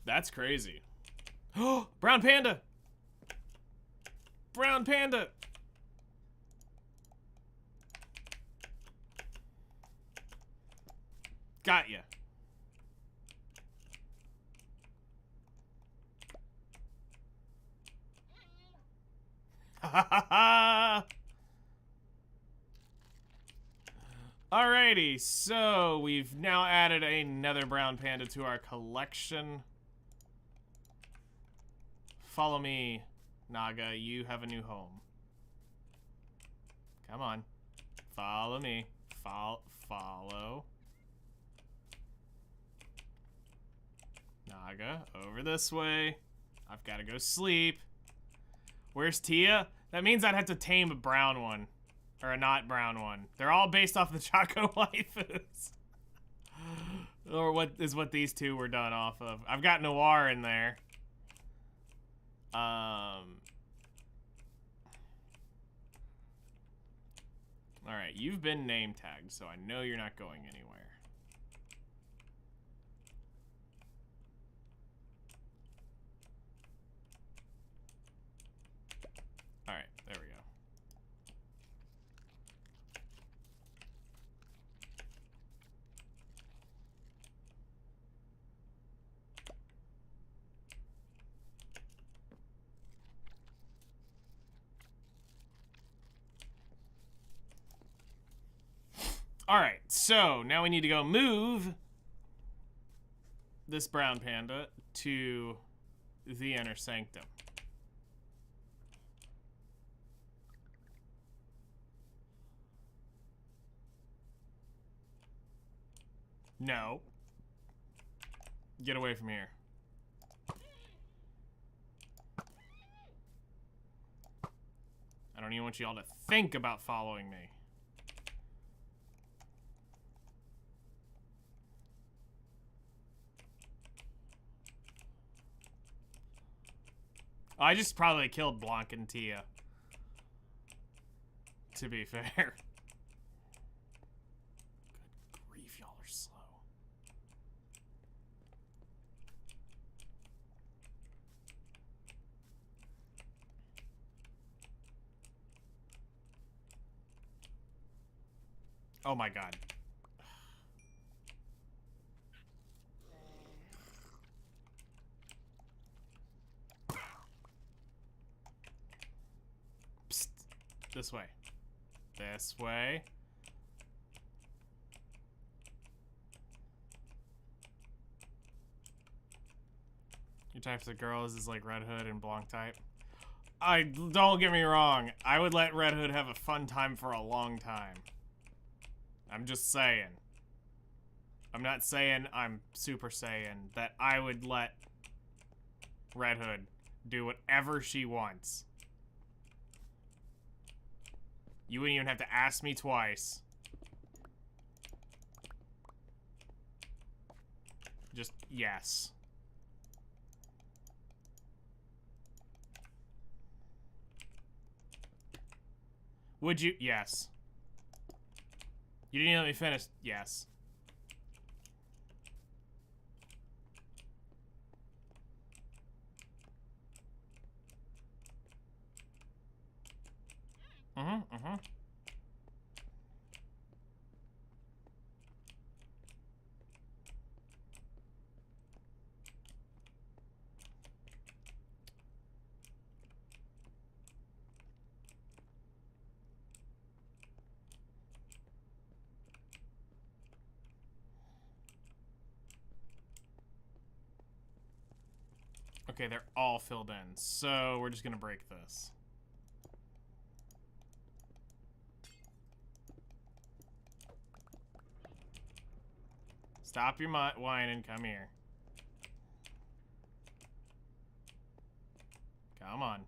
That's crazy. Oh, brown panda! Brown panda! Got ya. Alrighty, so we've now added another brown panda to our collection. Follow me, Naga. You have a new home. Come on. Follow me. Follow. Naga, over this way. I've got to go sleep. Where's Tia? That means I'd have to tame a brown one. Or a not brown one. They're all based off the Choco waifus. Or what these two were done off of. I've got Noir in there. Alright, you've been name tagged, so I know you're not going anywhere. Alright, there we go. Alright, so now we need to go move this brown panda to the inner sanctum. No. Get away from here. I don't even want y'all to think about following me. I just probably killed Blanc and Tia. To be fair. Good grief, y'all are slow. Oh my god. This way. This way. Your types of girls is like Red Hood and Blanc type. Don't get me wrong. I would let Red Hood have a fun time for a long time. I'm just saying. I'm not saying I'm super saying that I would let Red Hood do whatever she wants. You wouldn't even have to ask me twice. Just yes. Would you? Yes. You didn't let me finish. Yes. Okay, they're all filled in, so we're just gonna break this. Stop your whining, come here. Come on.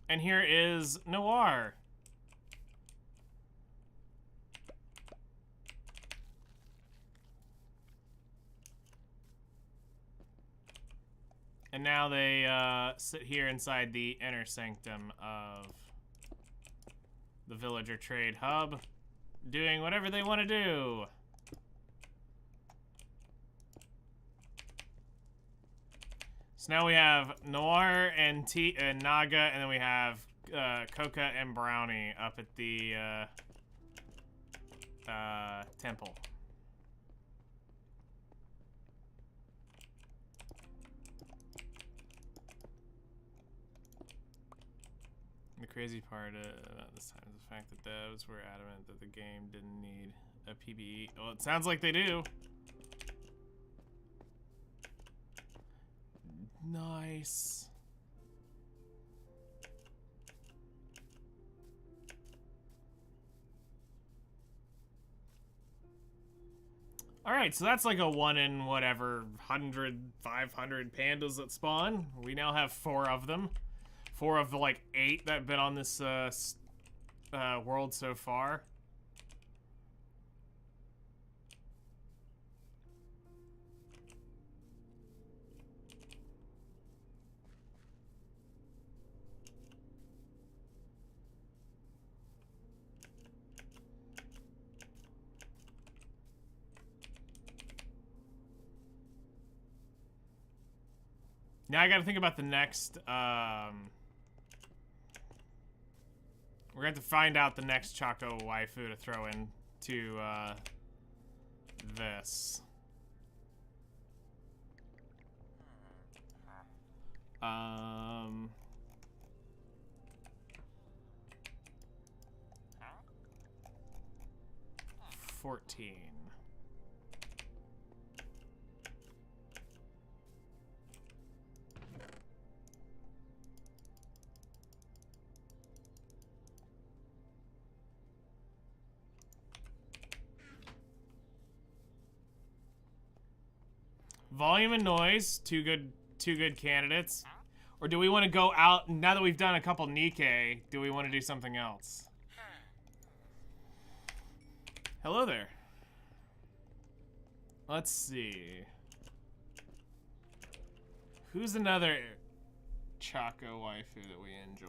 And here is Noir. And now they sit here inside the inner sanctum of the Villager Trade Hub, doing whatever they want to do. So now we have Noir and Naga, and then we have Coca and Brownie up at the temple. The crazy part about this time is the fact that devs were adamant that the game didn't need a PBE. Well, it sounds like they do. Nice. Alright, so that's like a 1 in whatever 100, 500 pandas that spawn. We now have 4 of them. 4 of the like 8 that have been on this world so far. Now I gotta think about the next, we're gonna have to find out the next Choco waifu to throw in to, this. 14. Volume and noise, two good candidates. Or do we want to go out, now that we've done a couple Nikkei, do we want to do something else? Hello there. Let's see. Who's another Choco waifu that we enjoy?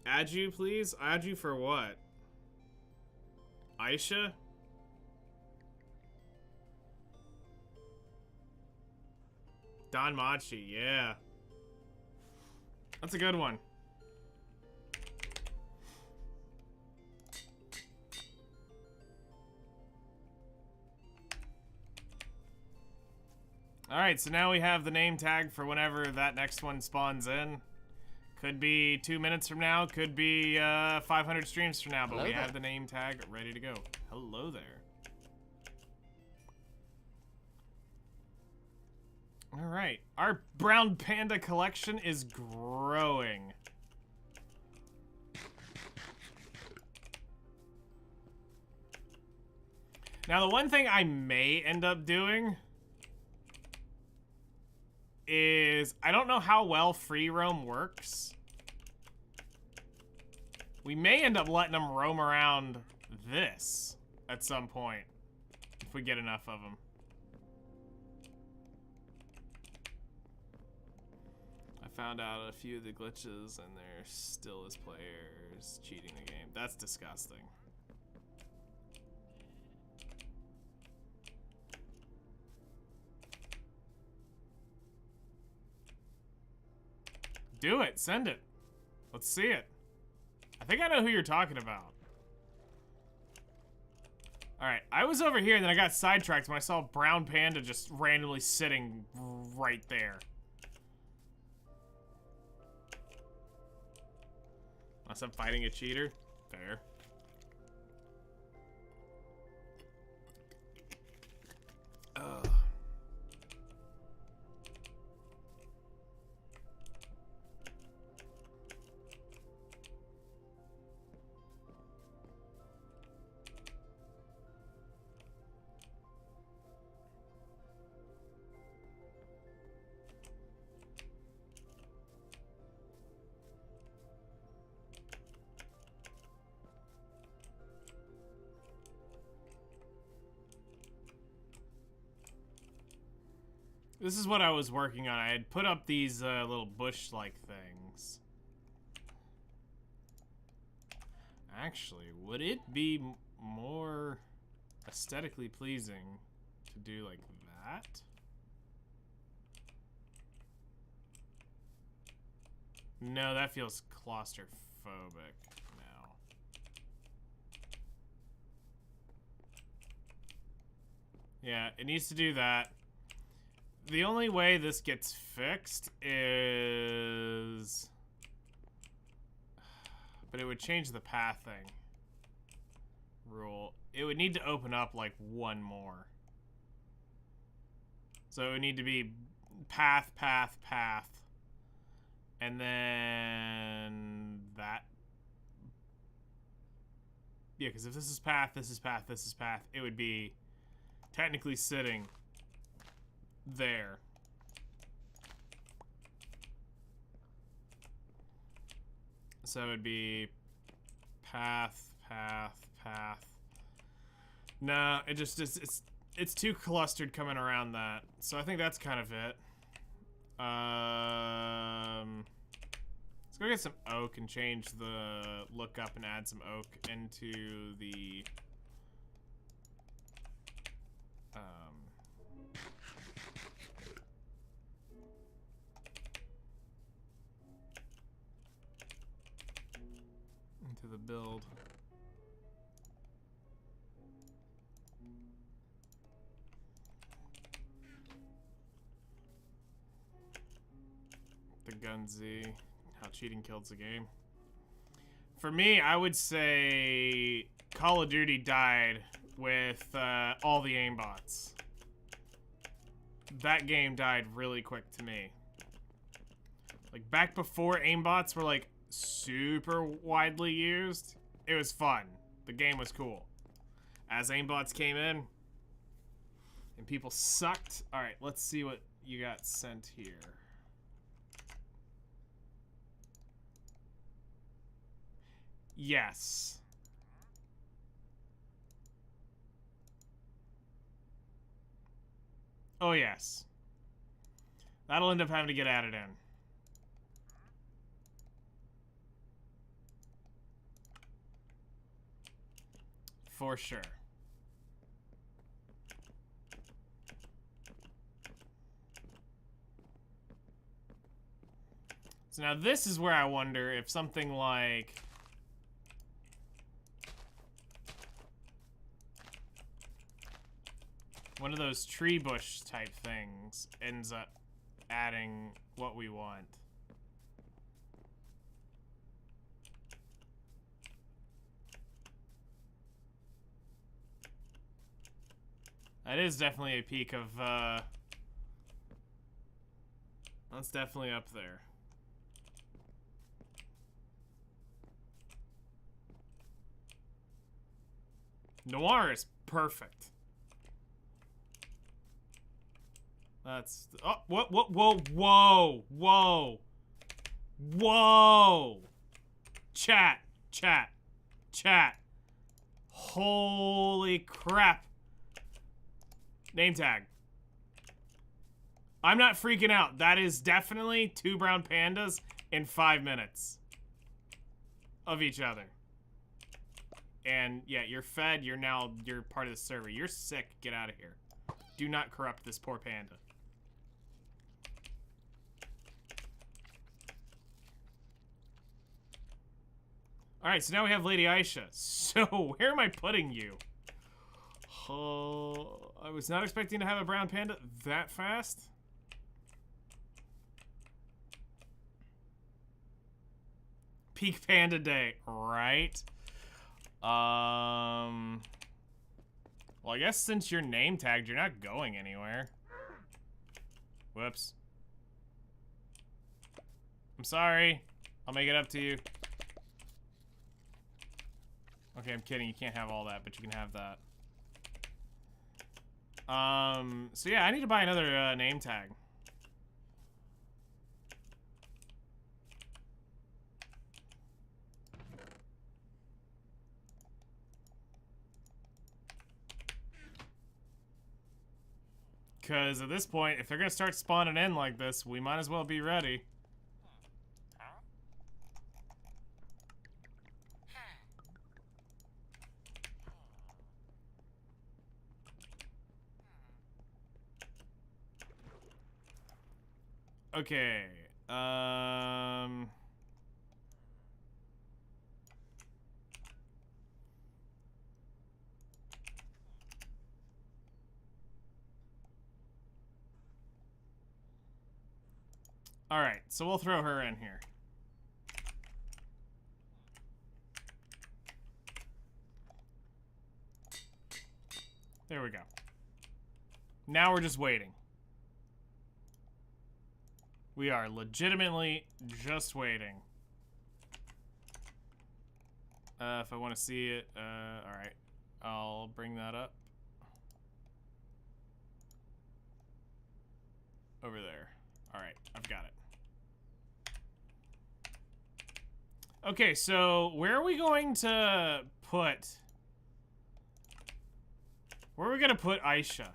Add you, please? Add you for what? Aisha? Danmachi, yeah. That's a good one. Alright, so now we have the name tag for whenever that next one spawns in. Could be 2 minutes from now, could be 500 streams from now, but Hello we there. have the name tag ready to go. Hello there. Alright, our brown panda collection is growing. Now, the one thing I may end up doing is, I don't know how well free roam works. We may end up letting them roam around this at some point, if we get enough of them. I found out a few of the glitches and there still is players cheating the game. That's disgusting. Do it. Send it. Let's see it. I think I know who you're talking about. Alright, I was over here and then I got sidetracked when I saw a brown panda just randomly sitting right there. Unless I'm fighting a cheater. Fair. Ugh. This is what I was working on. I had put up these little bush-like things. Actually, would it be more aesthetically pleasing to do like that? No, that feels claustrophobic now. Yeah, it needs to do that. The only way this gets fixed is... But it would change the pathing rule. It would need to open up like one more. So it would need to be path, path, path. And then that. Yeah, because if this is path, this is path, this is path, it would be technically sitting there. So it would be path, path, path. Nah, it just it's too clustered coming around that. So I think that's kind of it. Let's go get some oak and change the look up and add some oak into the into the build. The Gunzi, how cheating kills the game. For me, I would say Call of Duty died with all the aimbots. That game died really quick to me. Like back before aimbots were like super widely used, it was fun. The game was cool. As aimbots came in and people sucked. All right, let's see what you got sent here. Yes. Oh, yes. That'll end up having to get added in. For sure. So now this is where I wonder if something like... one of those tree bush type things ends up adding what we want. That is definitely a peak of, that's definitely up there. Noir is perfect. That's, oh, whoa. Chat. Holy crap. Name tag. I'm not freaking out. That is definitely 2 brown pandas in 5 minutes of each other. And yeah, you're fed. You're part of the server. You're sick. Get out of here. Do not corrupt this poor panda. Alright, so now we have Lady Aisha. So, where am I putting you? Oh, I was not expecting to have a brown panda that fast. Peak panda day, right? Well, I guess since you're name tagged, you're not going anywhere. Whoops. I'm sorry. I'll make it up to you. Okay, I'm kidding. You can't have all that, but you can have that. So yeah, I need to buy another name tag. Because at this point, if they're going to start spawning in like this, we might as well be ready. Okay, alright, so we'll throw her in here. There we go. Now we're just waiting. We are legitimately just waiting. If I want to see it, alright. I'll bring that up. Over there. Alright, I've got it. Okay, so where are we going to put... where are we going to put Aisha?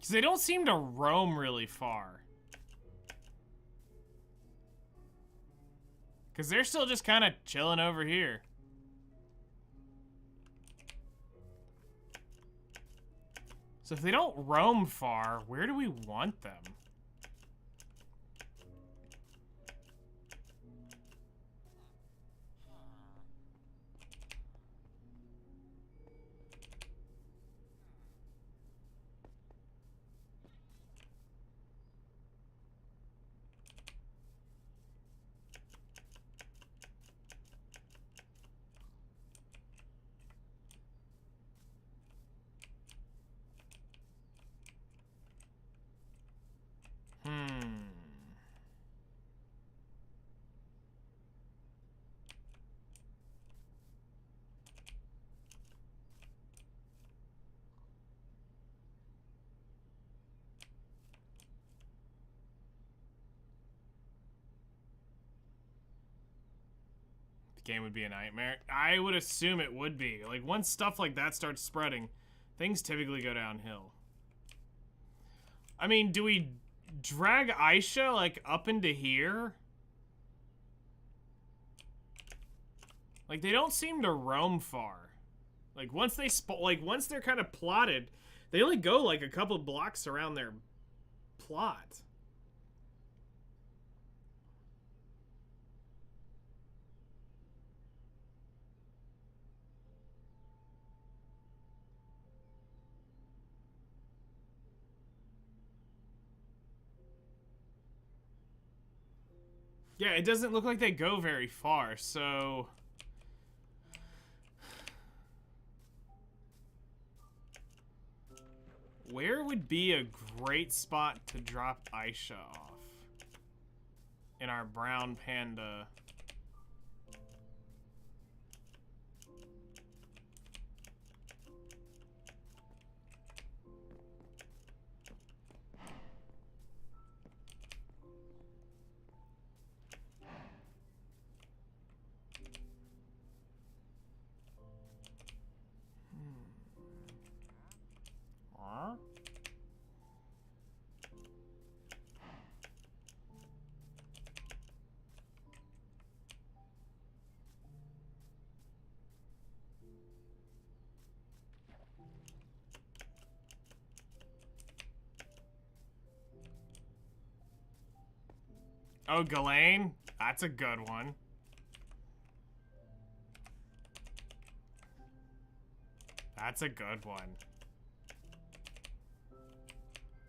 Because they don't seem to roam really far. Because they're still just kind of chilling over here. So if they don't roam far, where do we want them? game would be a nightmare. I would assume it would be. Like, once stuff like that starts spreading, things typically go downhill. I mean, do we drag Aisha, like, up into here? Like, they don't seem to roam far. Like, once they once they're kind of plotted, they only go, like, a couple blocks around their plot. Yeah, it doesn't look like they go very far, so... Where would be a great spot to drop Aisha off? In our brown panda... Oh, Ghislaine? That's a good one. That's a good one.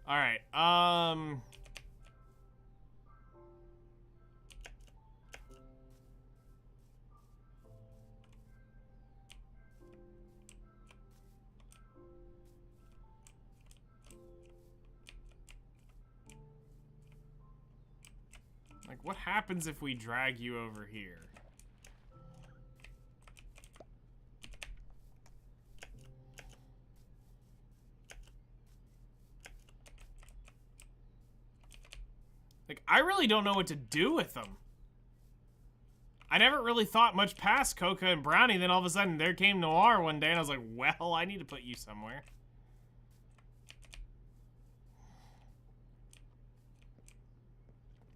Alright, like, what happens if we drag you over here? Like, I really don't know what to do with them. I never really thought much past Coca and Brownie, then all of a sudden there came Noir one day and I was like, well, I need to put you somewhere.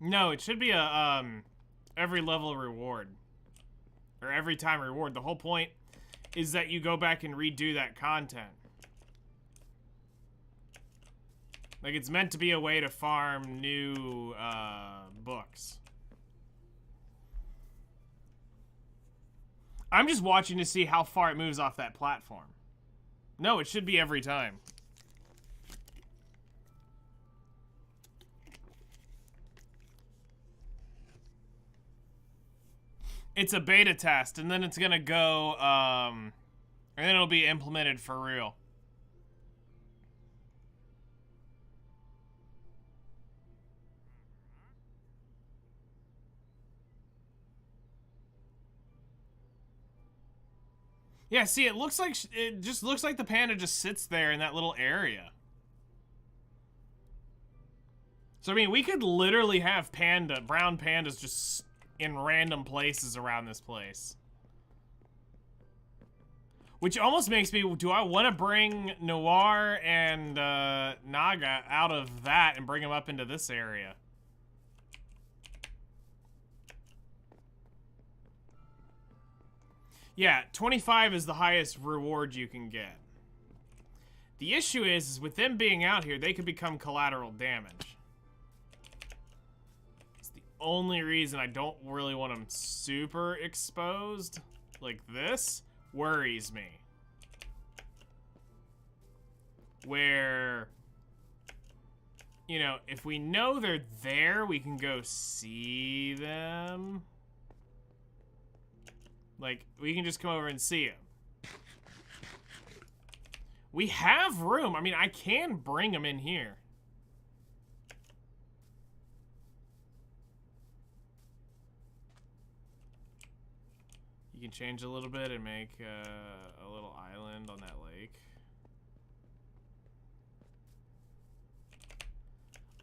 No, it should be a, every level reward. Or every time reward. The whole point is that you go back and redo that content. Like, it's meant to be a way to farm new, books. I'm just watching to see how far it moves off that platform. No, it should be every time. It's a beta test, and then it's gonna go, and then it'll be implemented for real. Yeah, see, it looks like, it just looks like the panda just sits there in that little area. So, I mean, we could literally have brown pandas just in random places around this place. Which almost makes me, do I want to bring Noir and Naga out of that and bring them up into this area? Yeah, 25 is the highest reward you can get. The issue is with them being out here, they could become collateral damage. It's the only reason I don't really want them super exposed. Like this worries me. Where, you know, if we know they're there, we can go see them. Like, we can just come over and see him. We have room. I mean, I can bring him in here. You can change a little bit and make a little island on that lake.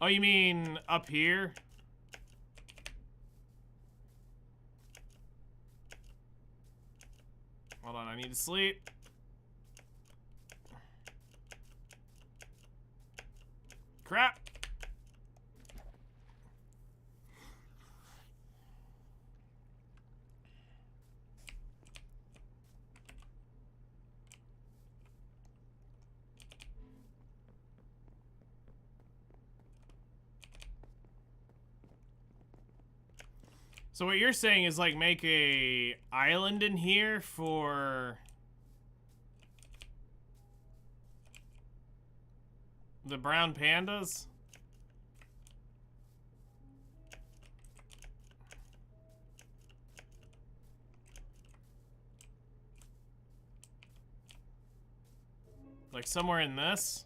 Oh, you mean up here? need to sleep. Crap. So what you're saying is like make a island in here for the brown pandas? Like somewhere in this?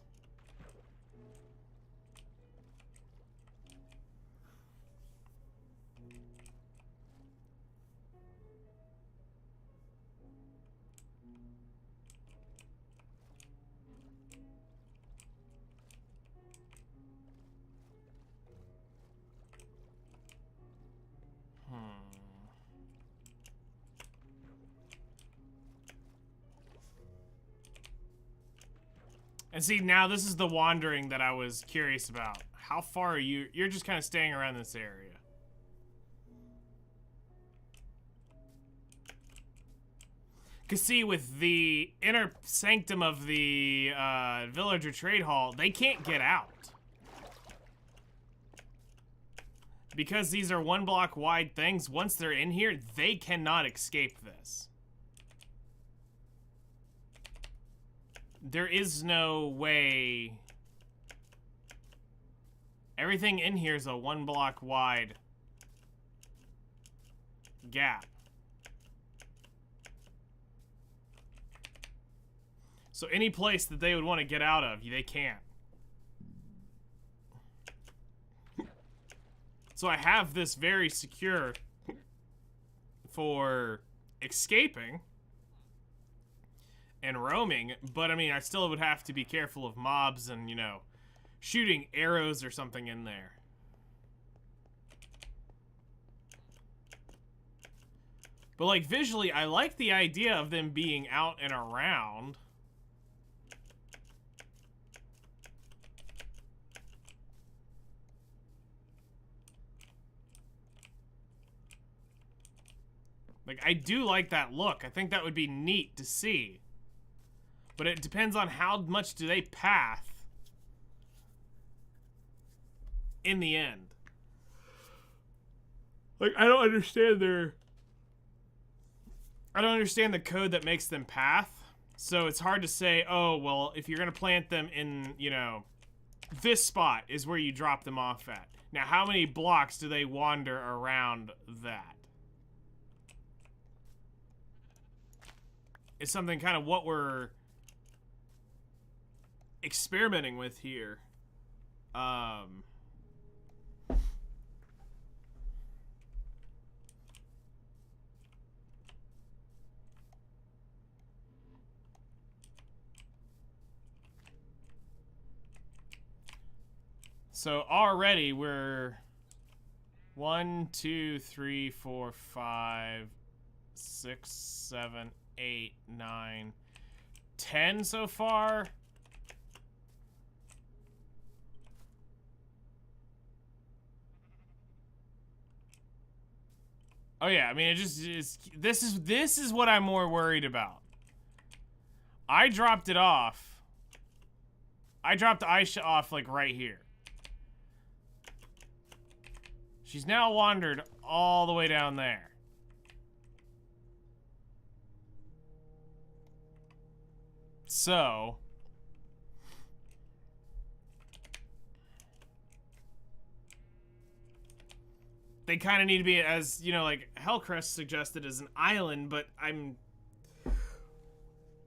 And see, now this is the wandering that I was curious about. How far are you? You're just kind of staying around this area. Because see, with the inner sanctum of the villager trade hall, they can't get out. Because these are 1 block wide things, once they're in here, they cannot escape this. There is no way. Everything in here is a 1 block wide gap. So any place that they would want to get out of, they can't. So I have this very secure for escaping and roaming, but I mean, I still would have to be careful of mobs and, you know, shooting arrows or something in there. But like visually, I like the idea of them being out and around. Like, I do like that look. I think that would be neat to see. But it depends on how much do they path in the end. Like, I don't understand the code that makes them path. So it's hard to say, oh, well, if you're going to plant them in, you know, this spot is where you drop them off at. Now, how many blocks do they wander around that? It's something kind of what we're experimenting with here. So already we're 1, 2, 3, 4, 5, 6, 7, 8, 9, 10 so far. Oh yeah, I mean it just is. This is what I'm more worried about. I dropped it off. I dropped Aisha off like right here. She's now wandered all the way down there. So they kind of need to be, as you know, like Hellcrest suggested, as an island, but I'm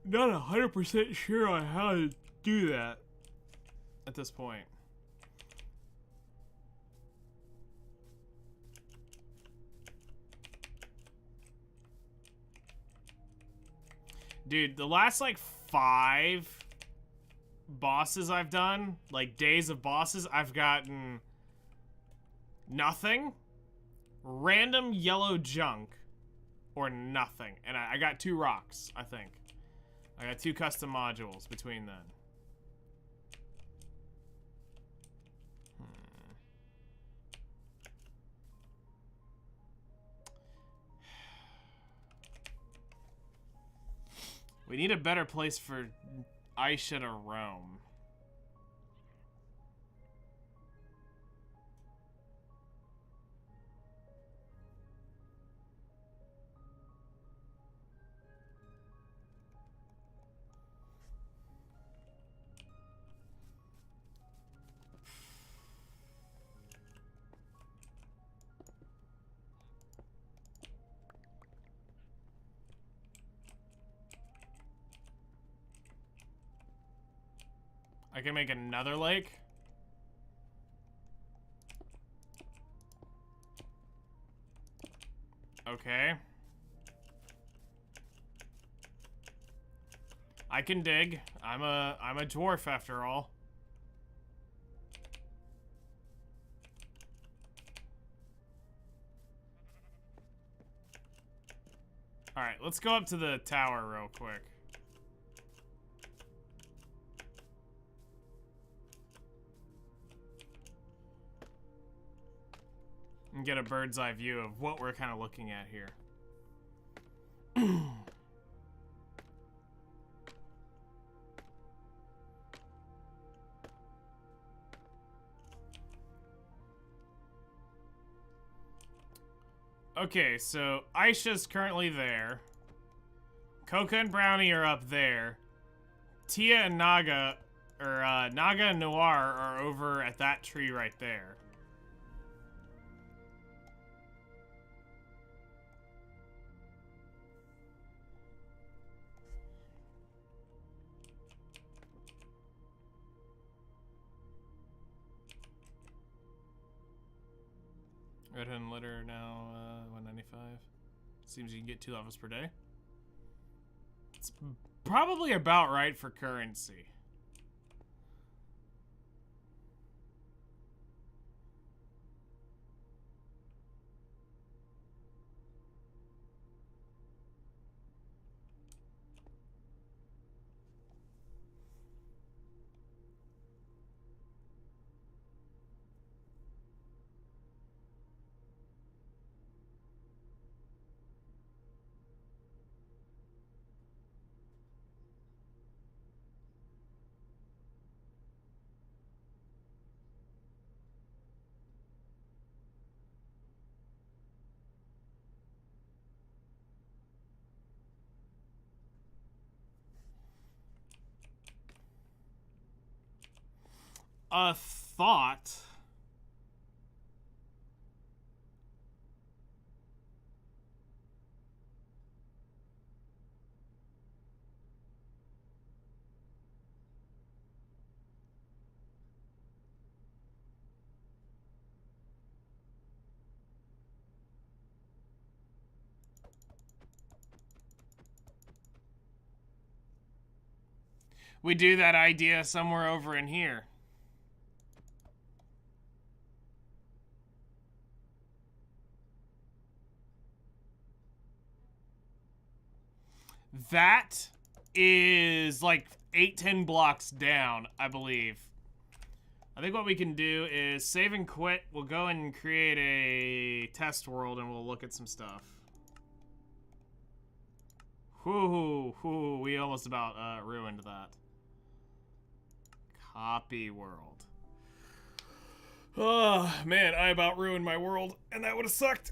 not 100% sure on how to do that at this point. Dude, the last like 5 bosses I've done, like days of bosses, I've gotten nothing, random yellow junk, or nothing. And I got 2 rocks, I think. I got 2 custom modules between then. We need a better place for Aisha to roam. I can make another lake. Okay. I can dig. I'm a dwarf after all. All right, let's go up to the tower real quick. And get a bird's eye view of what we're kind of looking at here. Okay, so Aisha's currently there. Coca and Brownie are up there. Tia and Naga, or Naga and Noir are over at that tree right there. Red Hood and Litter now 195. Seems you can get 2 levels per day. It's probably about right for currency. A thought. We do that idea somewhere over in here. That is like 8-10 blocks down, I believe. I think what we can do is save and quit. We'll go and create a test world and we'll look at some stuff. Whoo, we almost about ruined that. Copy world. Oh, man, I about ruined my world, and that would have sucked.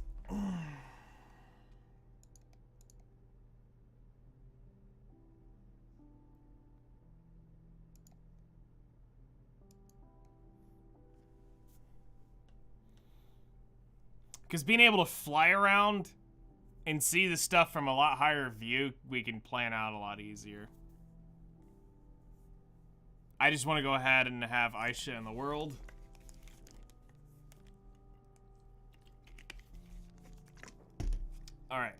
Because being able to fly around and see the stuff from a lot higher view, we can plan out a lot easier. I just want to go ahead and have Aisha in the world. All right.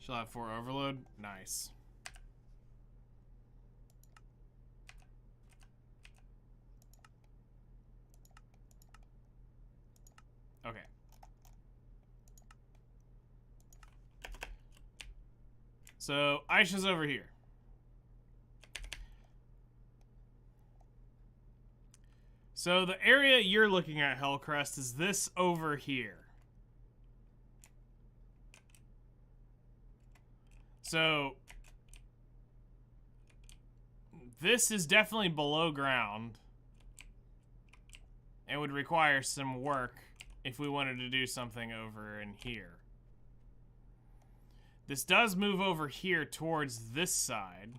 She'll have 4 overload. Nice. Okay. So Aisha's over here. So the area you're looking at, Hellcrest, is this over here. So this is definitely below ground and would require some work if we wanted to do something over in here. This does move over here towards this side.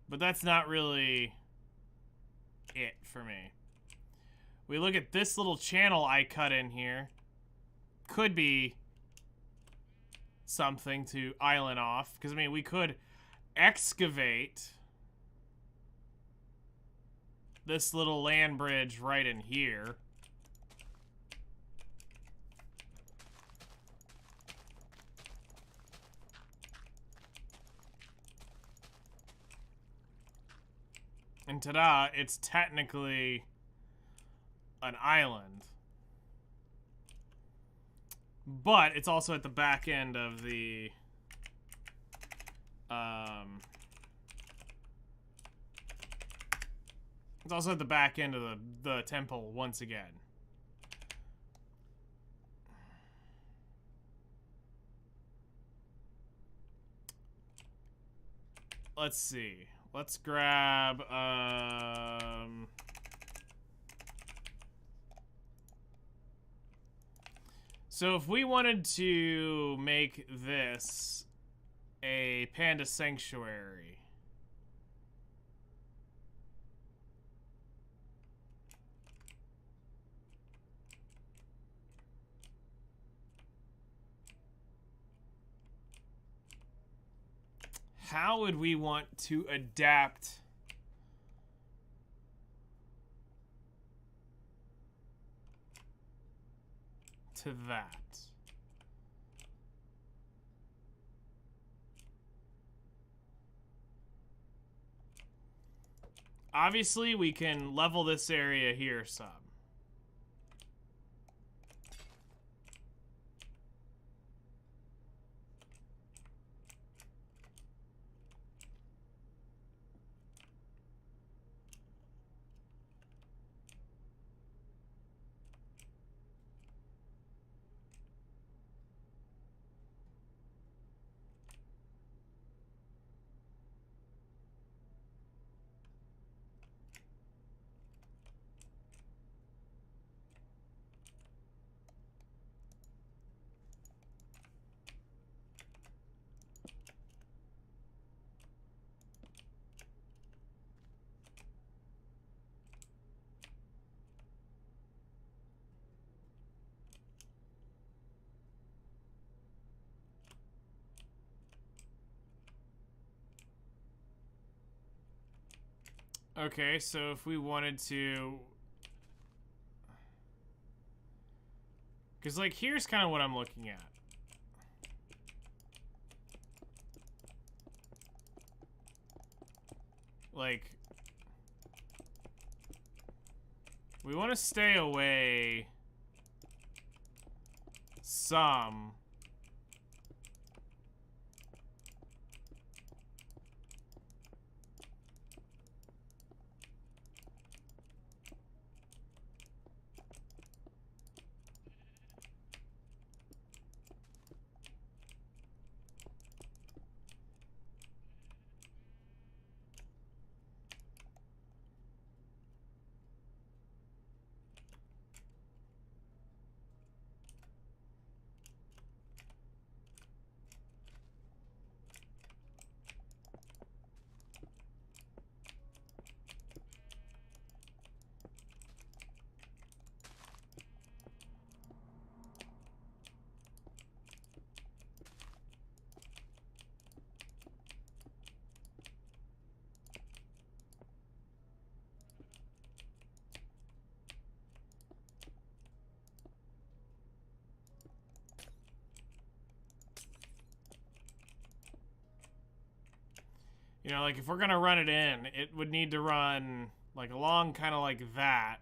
But that's not really it for me. We look at this little channel I cut in here. Could be something to island off. Because, I mean, we could excavate this little land bridge right in here. And ta-da, it's technically an island. But it's also at the back end of the... it's also at the back end of the temple once again. Let's see. Let's grab, so if we wanted to make this a panda sanctuary, how would we want to adapt to that? Obviously, we can level this area here some. Okay, so if we wanted to... Because, like, here's kind of what I'm looking at. Like, we want to stay away some. You know, like if we're gonna run it in, it would need to run like along kind of like that.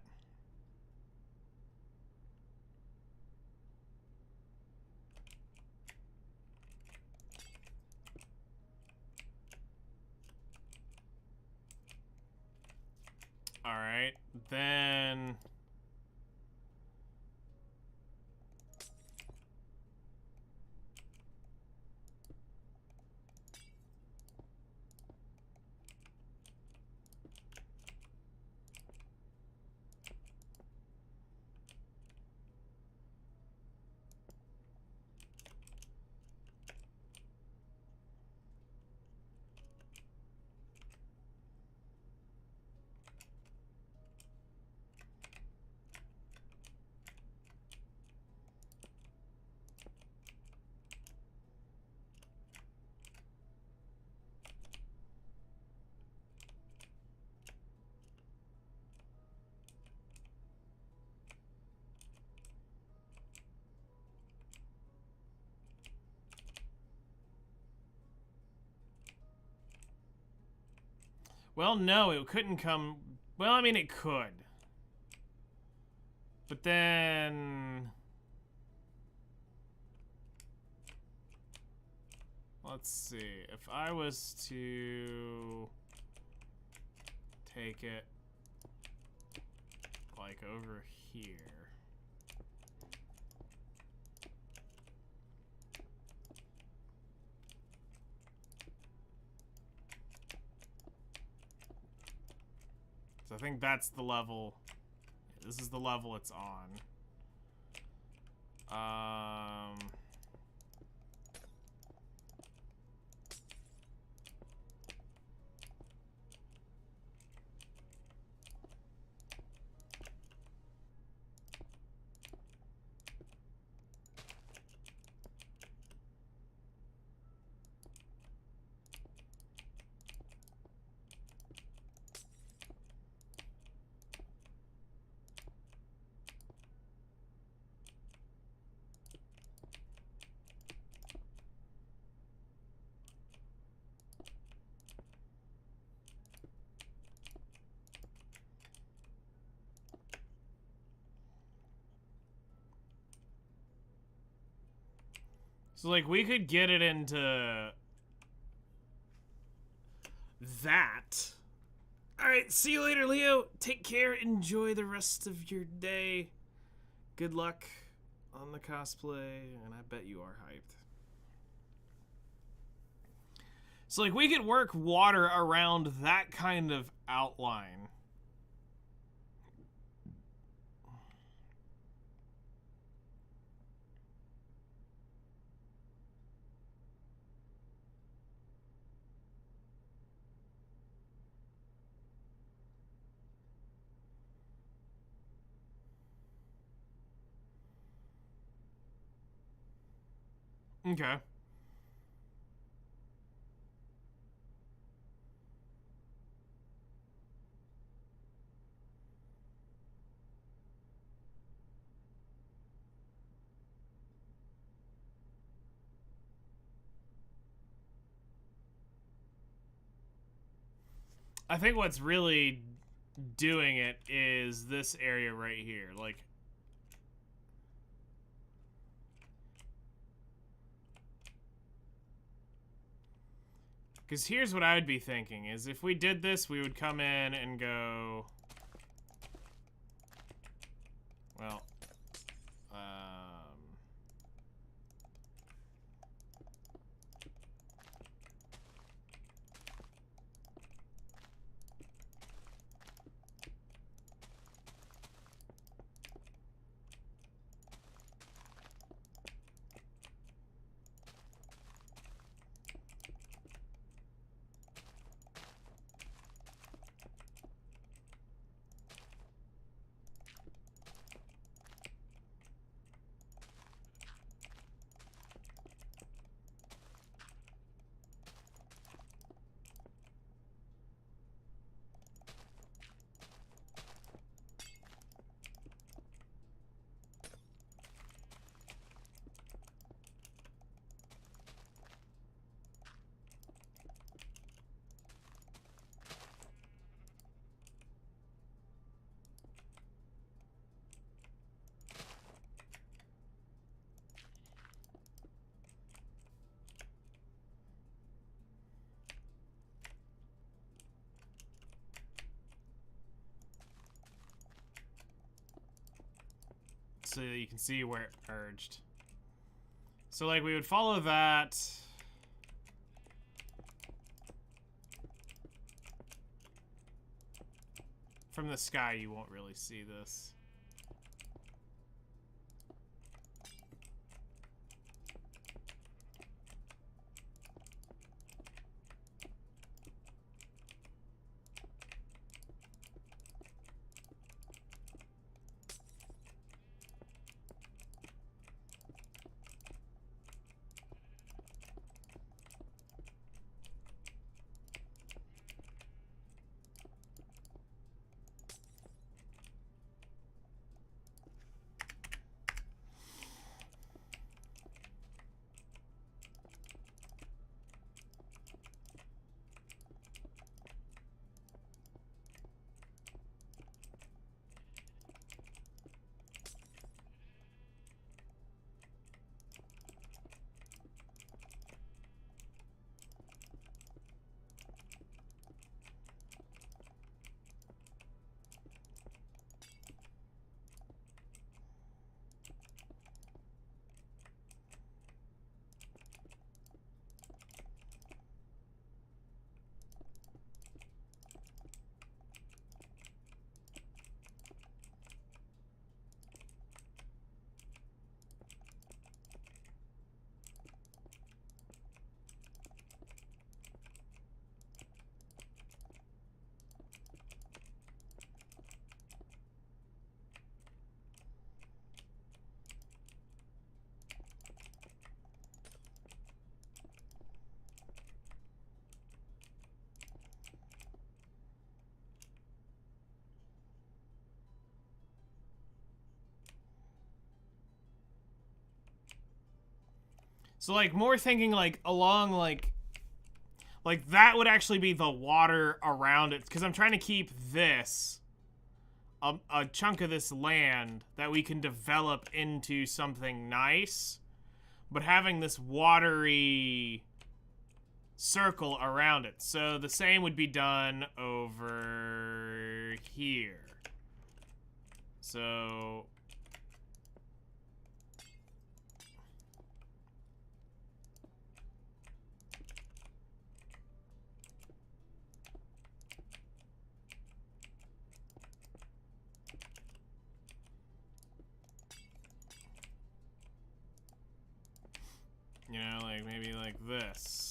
All right, then. Well, no, it couldn't come. Well, I mean, it could. But then. Let's see. If I was to take it like over here. So I think that's the level. This is the level it's on. So, like, we could get it into that. Alright, see you later, Leo. Take care. Enjoy the rest of your day. Good luck on the cosplay, and I bet you are hyped. So, like, we could work water around that kind of outline. Okay. I think what's really doing it is this area right here. Like, because here's what I would be thinking, is if we did this, we would come in and go... Well... so that you can see where it merged. So, like, we would follow that. From the sky, you won't really see this. So, like, more thinking, like, along, like that would actually be the water around it. Because I'm trying to keep this, a chunk of this land that we can develop into something nice. But having this watery circle around it. So the same would be done over here. So... you know, like, maybe like this.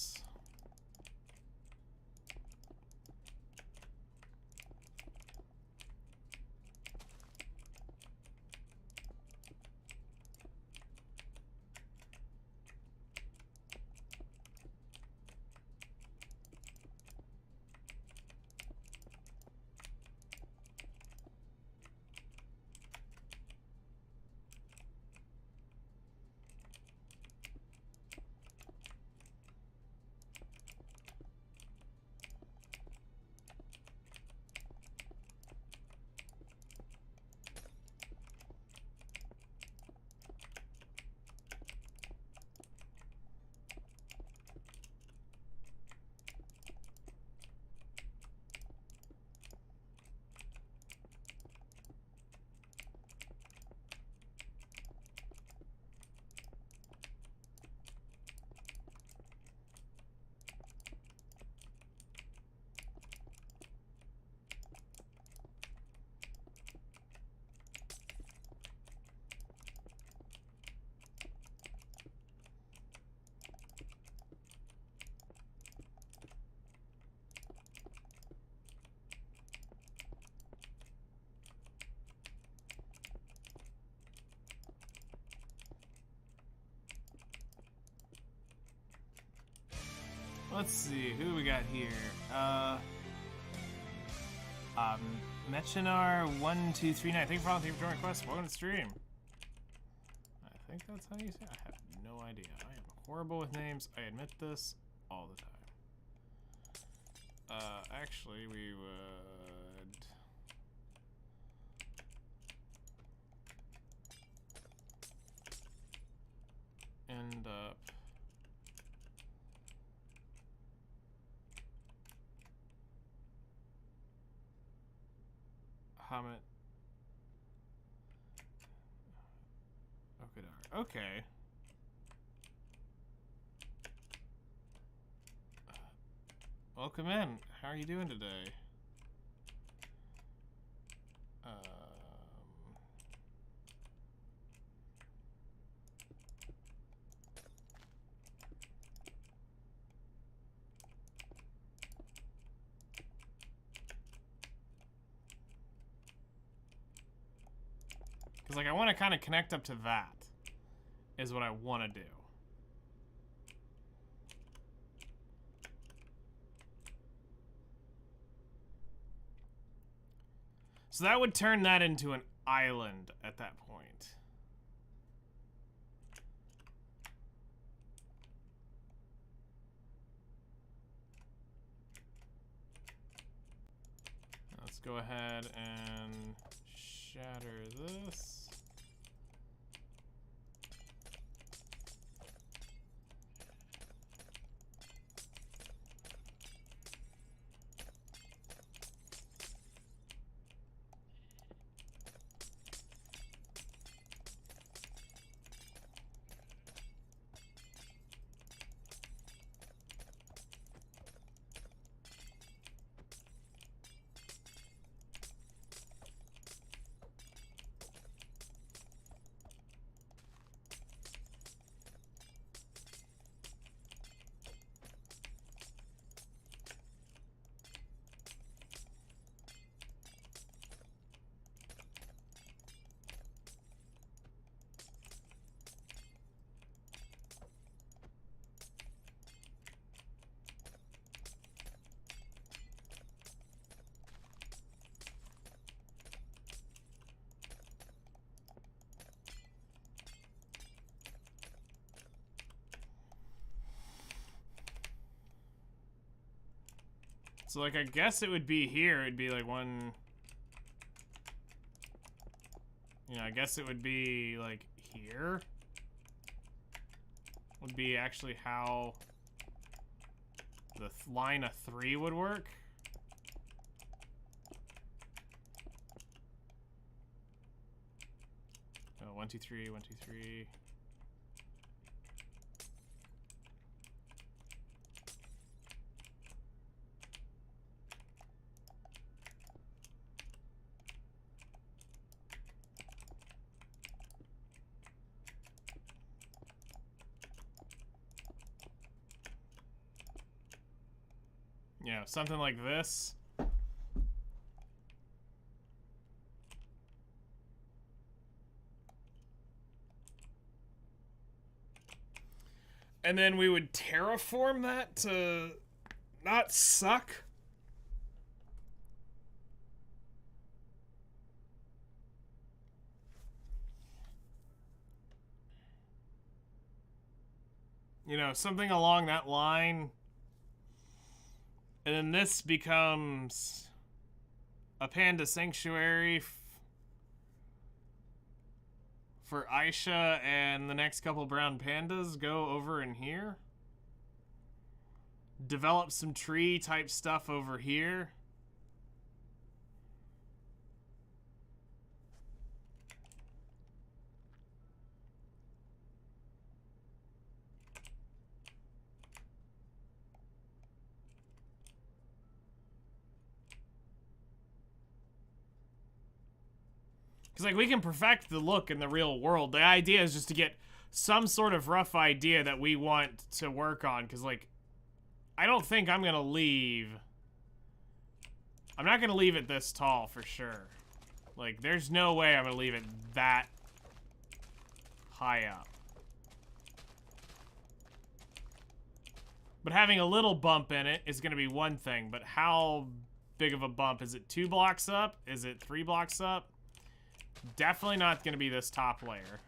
Let's see, who we got here? Mechinar1239. Thank you for following. Thank you for joining request. Welcome to the stream. I think that's how you say it. I have no idea. I am horrible with names. I admit this all the time. Actually, we would... end up... radar. Okay. Welcome in. How are you doing today? Because, like, I want to kind of connect up to that, is what I want to do. So that would turn that into an island at that point. Let's go ahead and shatter this. So, like, I guess it would be here. It'd be, like, one... You know, I guess it would be, like, here. Would be actually how the line of 3 would work. Oh, 1, 2, 3, 1, 2, 3. You know, something like this. And then we would terraform that to not suck. You know, something along that line. And then this becomes a panda sanctuary for Aisha, and the next couple brown pandas go over in here. Develop some tree type stuff over here. Because, like, we can perfect the look in the real world. The idea is just to get some sort of rough idea that we want to work on. Because, like, I don't think I'm going to leave. I'm not going to leave it this tall for sure. Like, there's no way I'm going to leave it that high up. But having a little bump in it is going to be one thing. But how big of a bump? Is it 2 blocks up? Is it 3 blocks up? Definitely not going to be this top layer.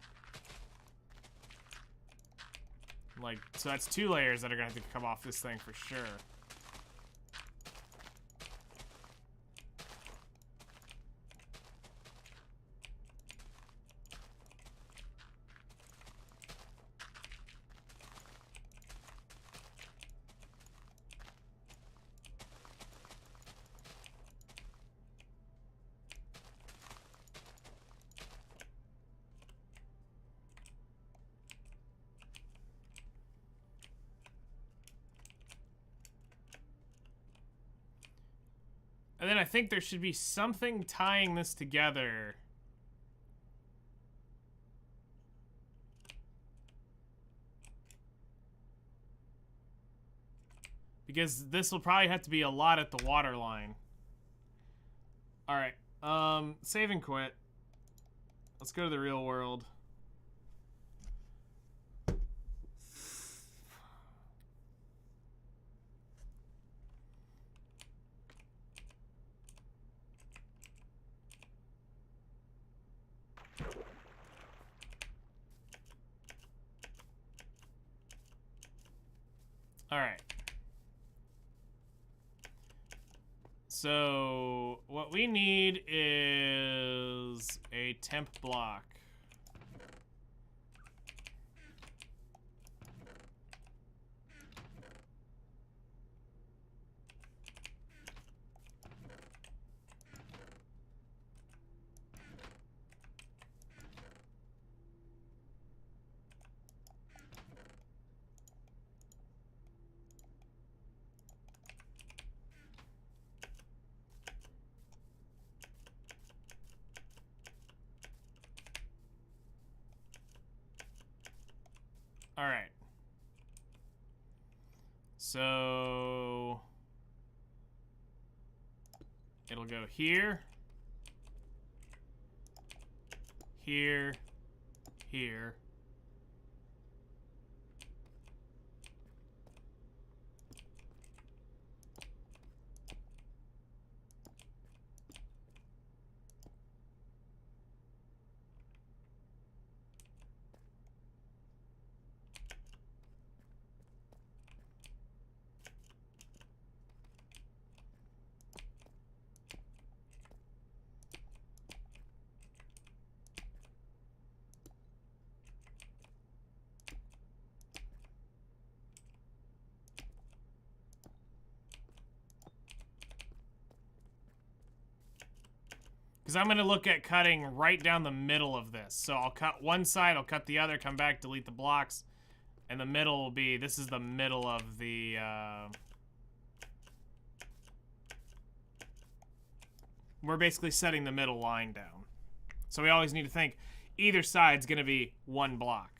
Like, so that's 2 layers that are going to have to come off this thing for sure. And then I think there should be something tying this together. Because this will probably have to be a lot at the water line. Alright, save and quit. Let's go to the real world. Alright. So, what we need is a temp block. All right. So it'll go here, here, here. Because I'm going to look at cutting right down the middle of this. So I'll cut one side, I'll cut the other, come back, delete the blocks. And the middle will be, this is the middle of the, we're basically setting the middle line down. So we always need to think either side's going to be one block.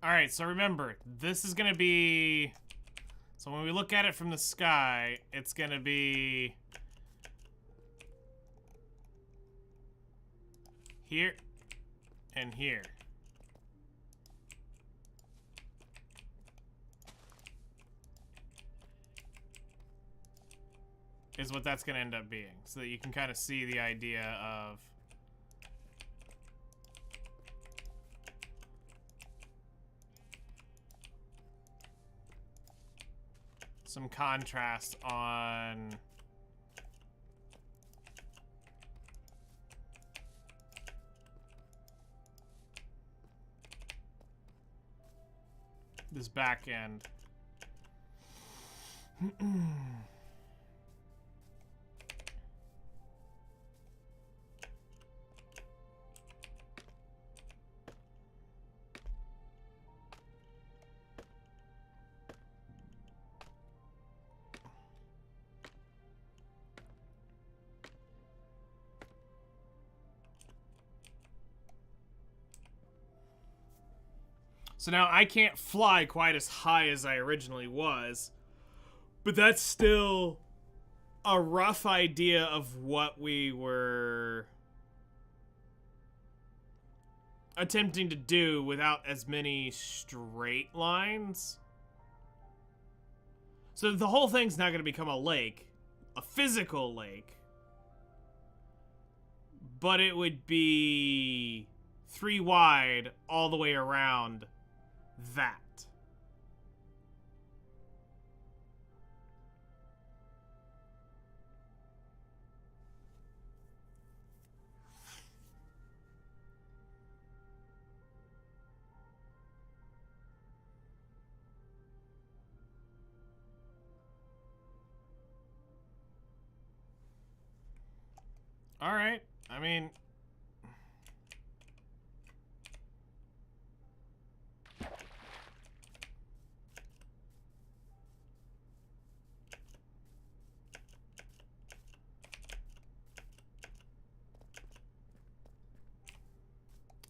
Alright, so remember, this is gonna be... So when we look at it from the sky, it's gonna be... here and here. Is what that's gonna end up being. So that you can kind of see the idea of... some contrast on... this back end. So now I can't fly quite as high as I originally was, but that's still a rough idea of what we were attempting to do without as many straight lines. So the whole thing's not going to become a lake, a physical lake, but it would be 3 wide all the way around that. All right. I mean,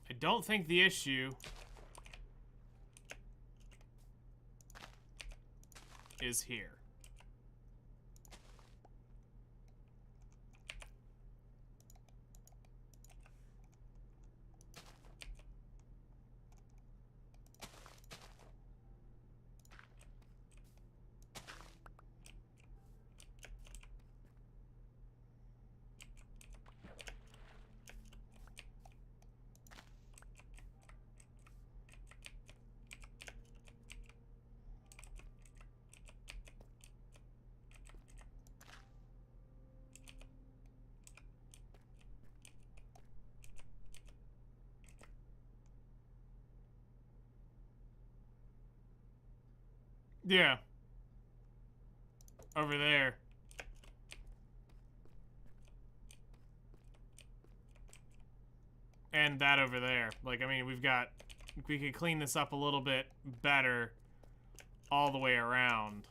I don't think the issue is here. Yeah. Over there. And that over there. Like, I mean, we could clean this up a little bit better all the way around.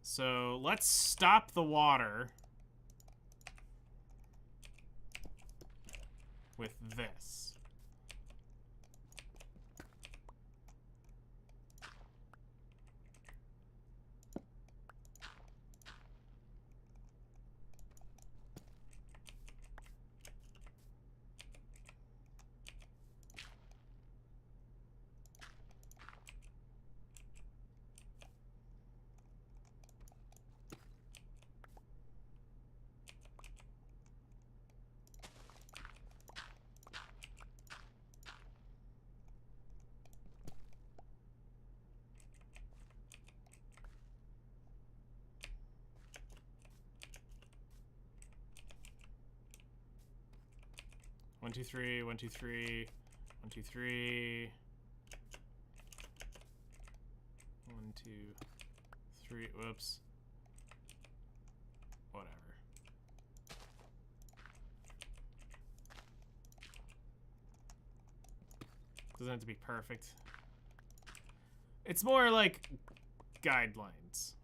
So, let's stop the water with this. One, two, three, 1, 2, 3, 1, 2, 3. 1, 2, 3. Whoops. Whatever. Doesn't have to be perfect. It's more like guidelines.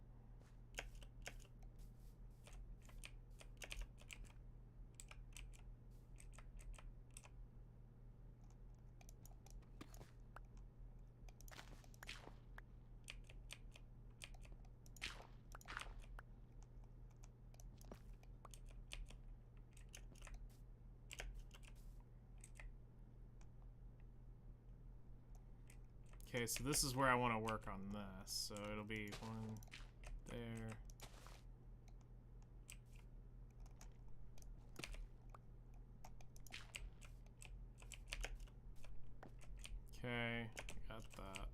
Okay, so this is where I want to work on this. So it'll be one there. Okay, got that.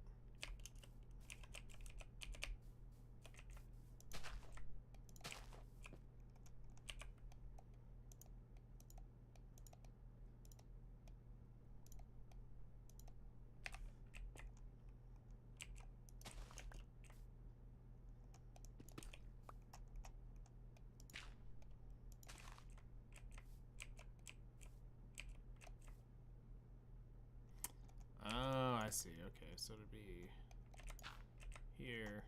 Oh, I see. Okay, so it'd be here.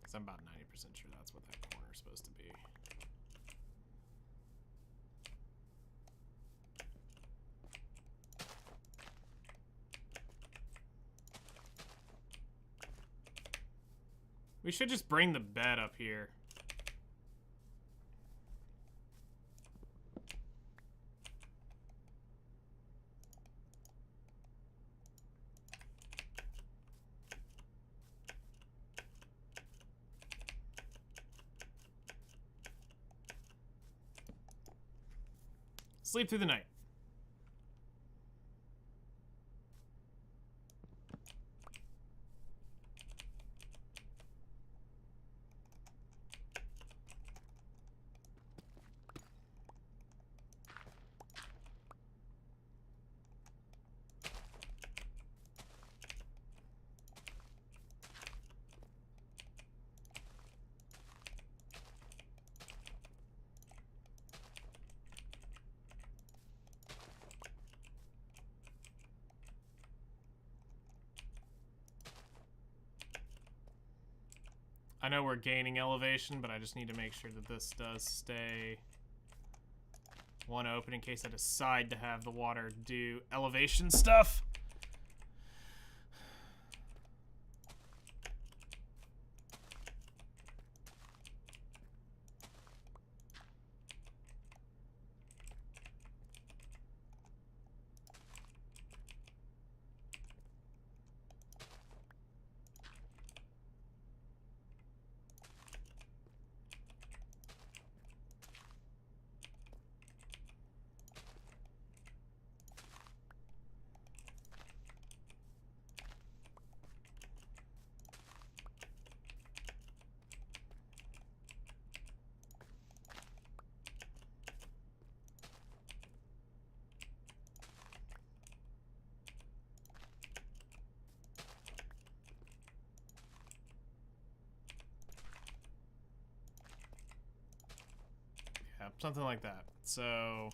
Because I'm about 90% sure that's what that corner is supposed to be. We should just bring the bed up here. Sleep through the night. I know we're gaining elevation, but I just need to make sure that this does stay one open in case I decide to have the water do elevation stuff. Yeah, something like that. So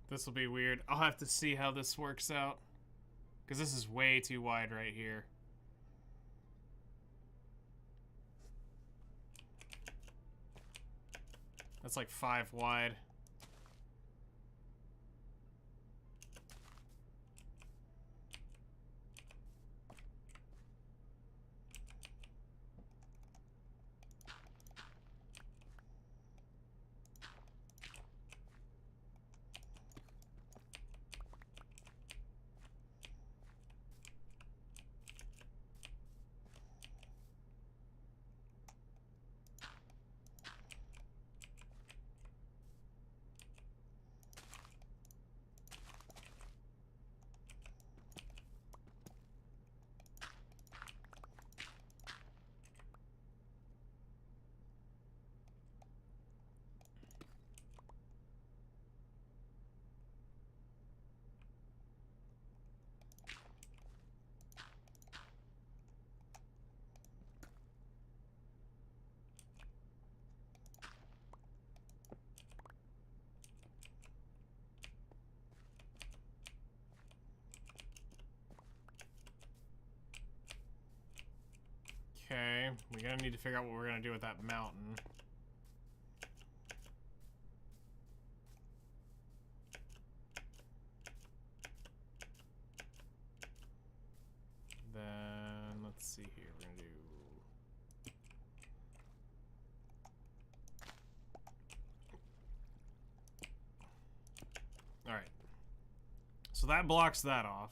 this will be weird. I'll have to see how this works out. Because this is way too wide right here. That's like 5 wide. we're gonna need to figure out what we're gonna do with that mountain. Then, let's see here, we're gonna do... Alright. So that blocks that off.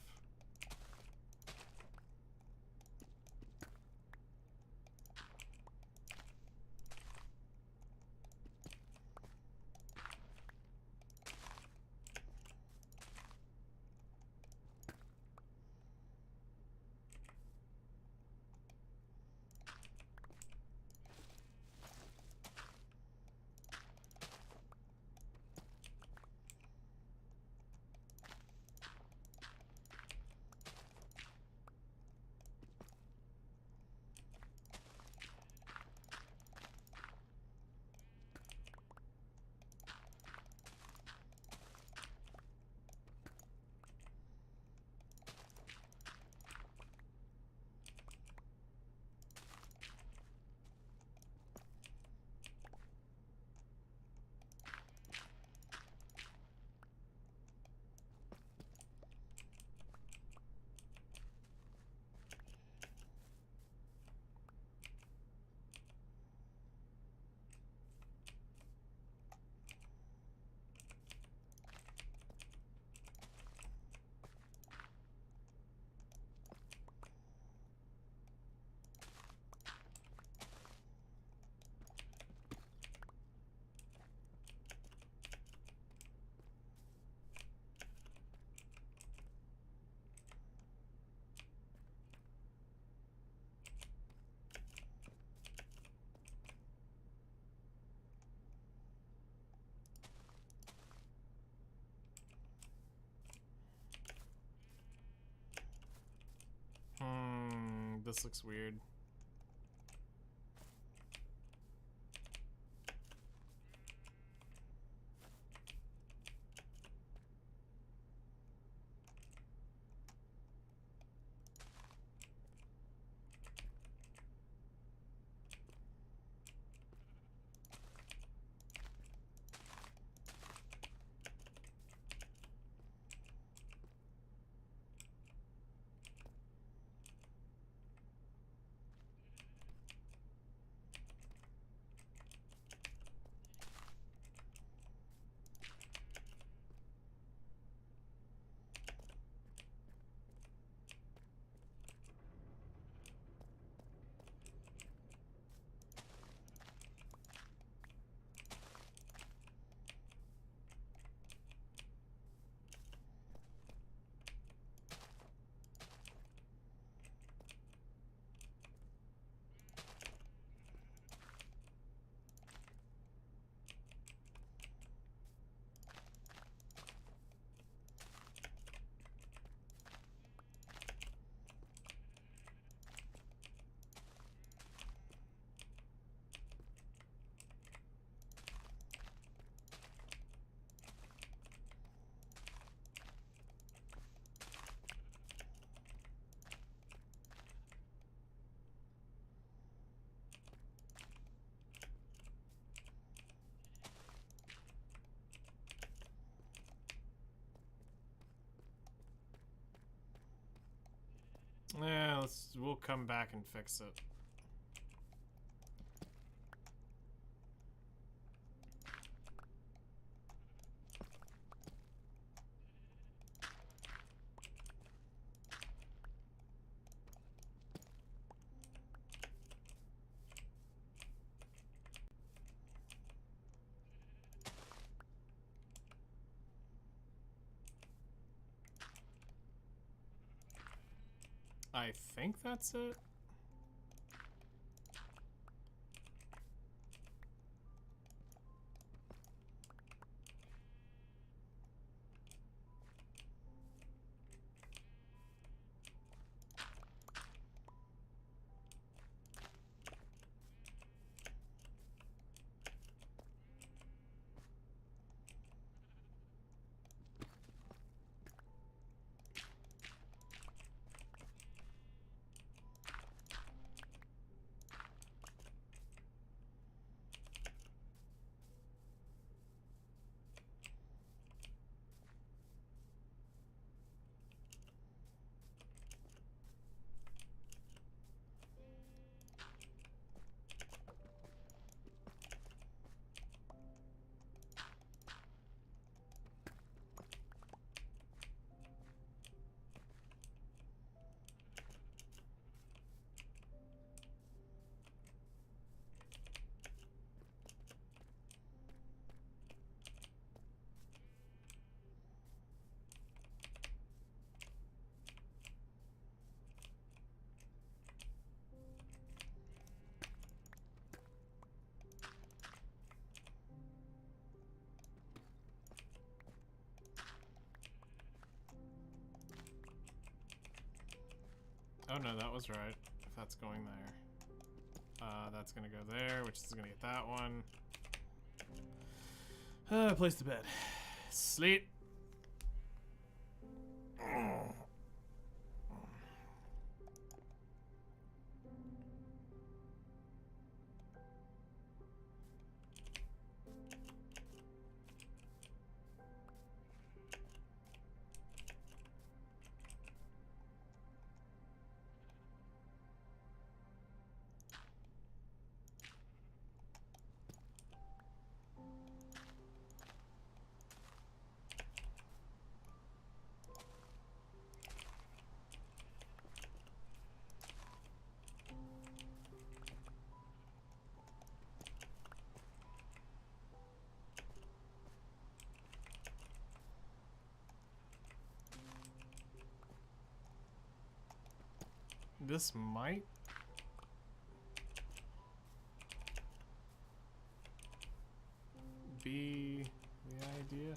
This looks weird. Yeah, we'll come back and fix it. I think that's it. Oh no, that was right. If that's going there. That's gonna go there, which is gonna get that one. Place the bed. Sleep. This might be the idea.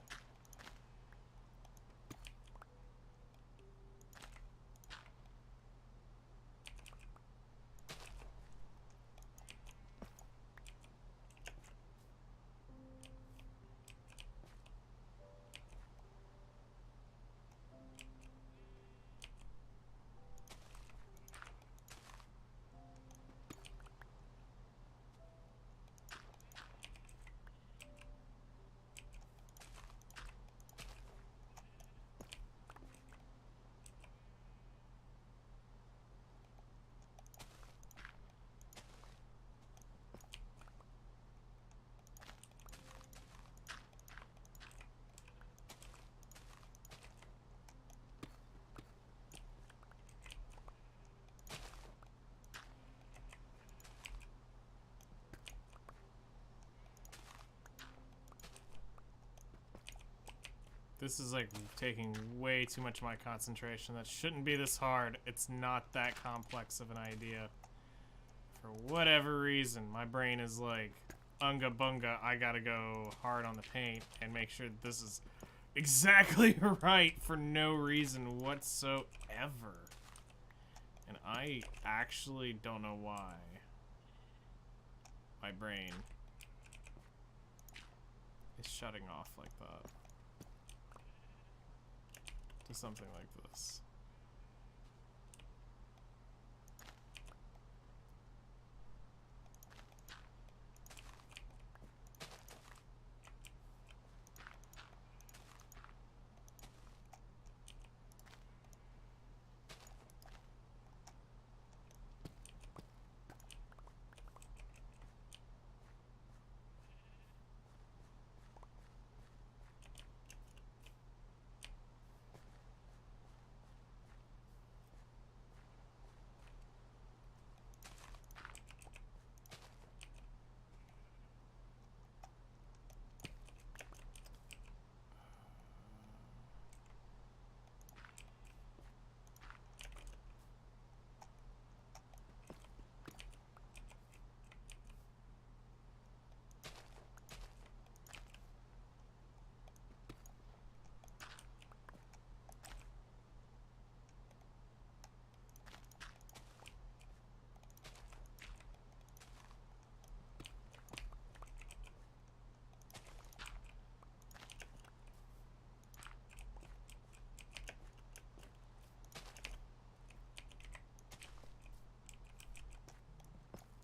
This is like taking way too much of my concentration. That shouldn't be this hard. It's not that complex of an idea. For whatever reason, my brain is like, unga bunga, I gotta go hard on the paint and make sure that this is exactly right for no reason whatsoever. And I actually don't know why my brain is shutting off like that. To something like this.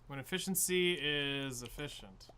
When efficiency is efficient.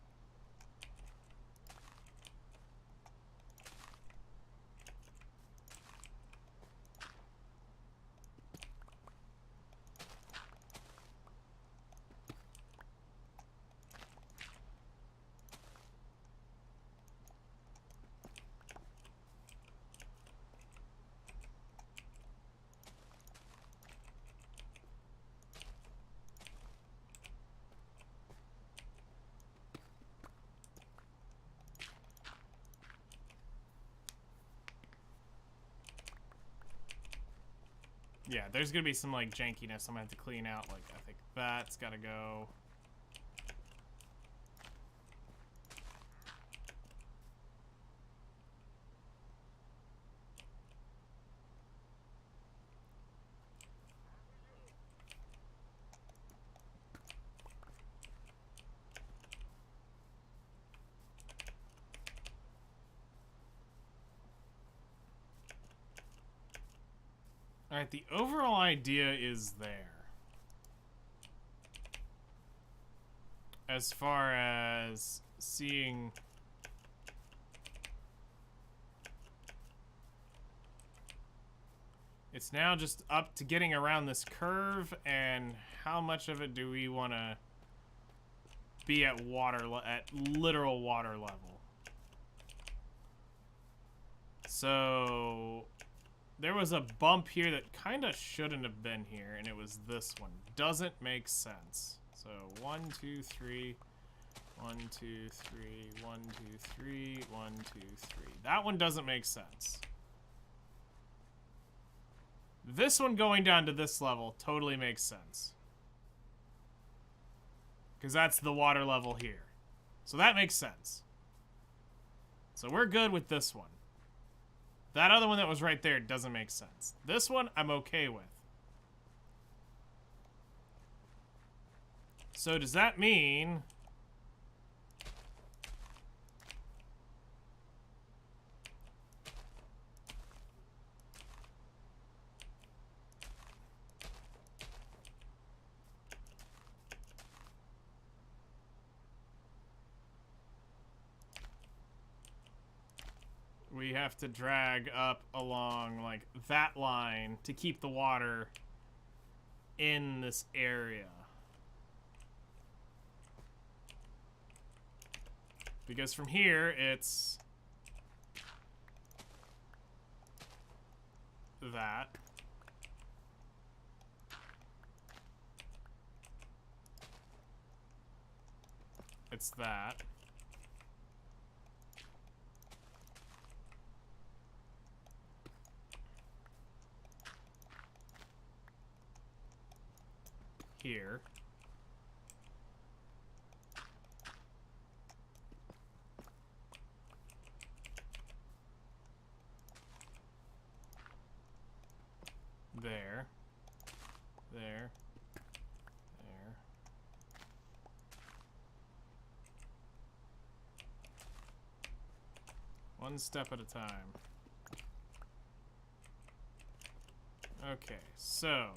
Yeah, there's gonna be some like jankiness I'm gonna have to clean out. Like, I think that's gotta go. Alright, the overall idea is there. As far as seeing... It's now just up to getting around this curve, and how much of it do we want to be at literal water level? So there was a bump here that kind of shouldn't have been here, and it was this one. Doesn't make sense. So 1, 2, 3, 1, 2, 3, 1, 2, 3, 1, 2, 3. That one doesn't make sense. This one going down to this level totally makes sense. Because that's the water level here. So that makes sense. So we're good with this one. That other one that was right there doesn't make sense. This one I'm okay with. So does that mean... we have to drag up along like that line to keep the water in this area. Because from here, it's that. It's that. Here. There. There. There. One step at a time. Okay, so...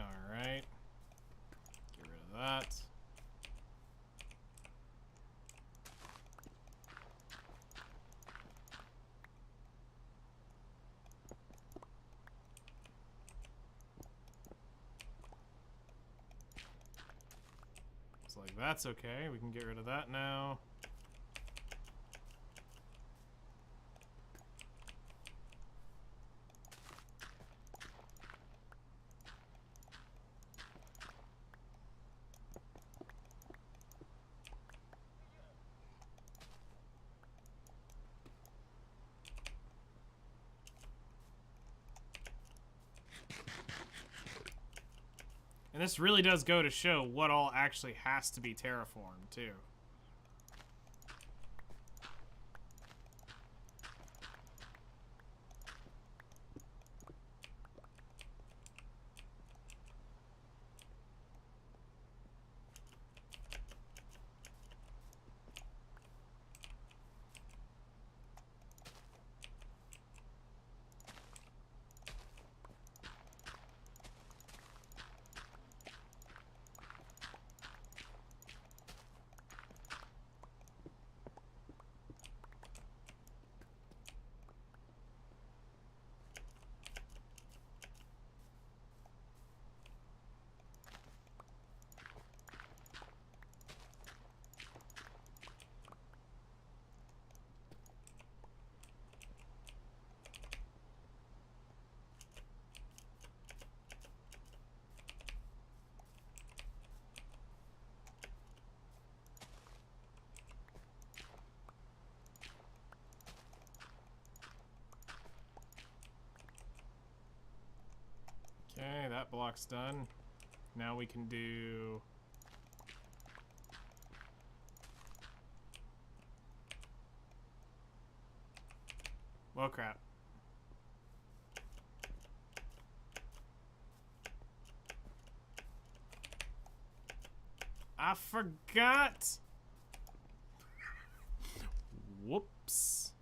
Alright. Get rid of that. Looks like that's okay. We can get rid of that now. And this really does go to show what all actually has to be terraformed, too. blocks done. Now we can do... Well, crap. I forgot! Whoops.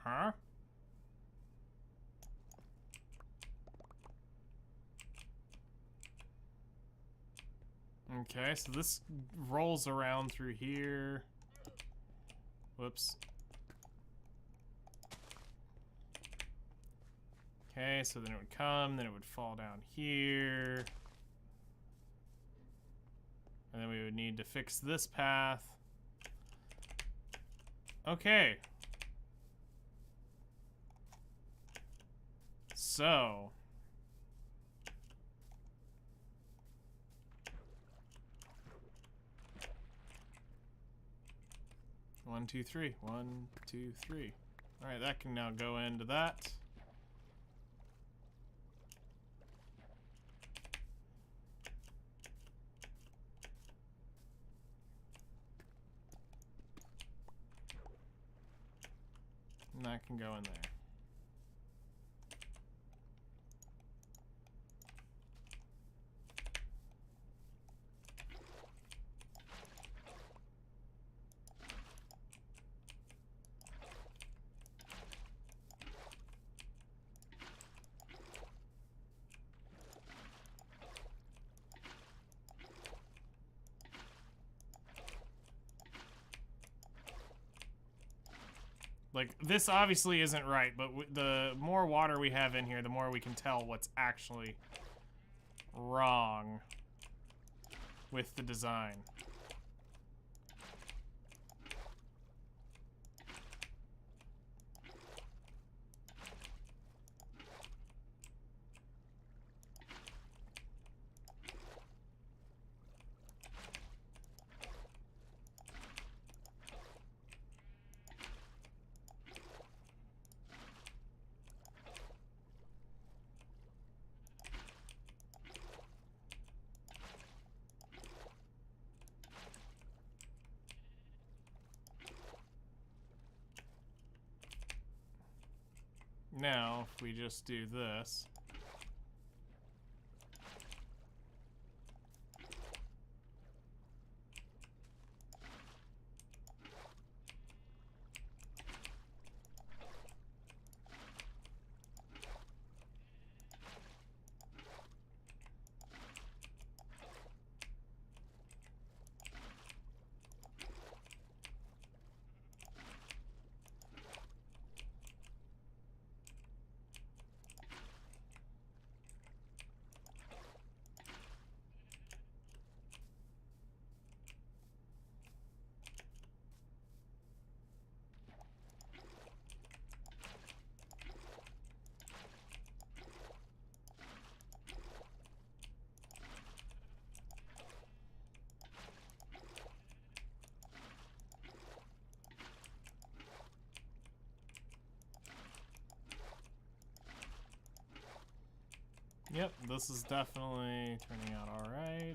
Uh-huh. Okay, so this rolls around through here. Whoops. Okay, so then it would come, then it would fall down here. And then we would need to fix this path. Okay. So. One, two, three. 1, 2, 3. All right, that can now go into that. And that can go in there. Like, this obviously isn't right, but the more water we have in here, the more we can tell what's actually wrong with the design. Now, if we just do this. Yep, this is definitely turning out all right.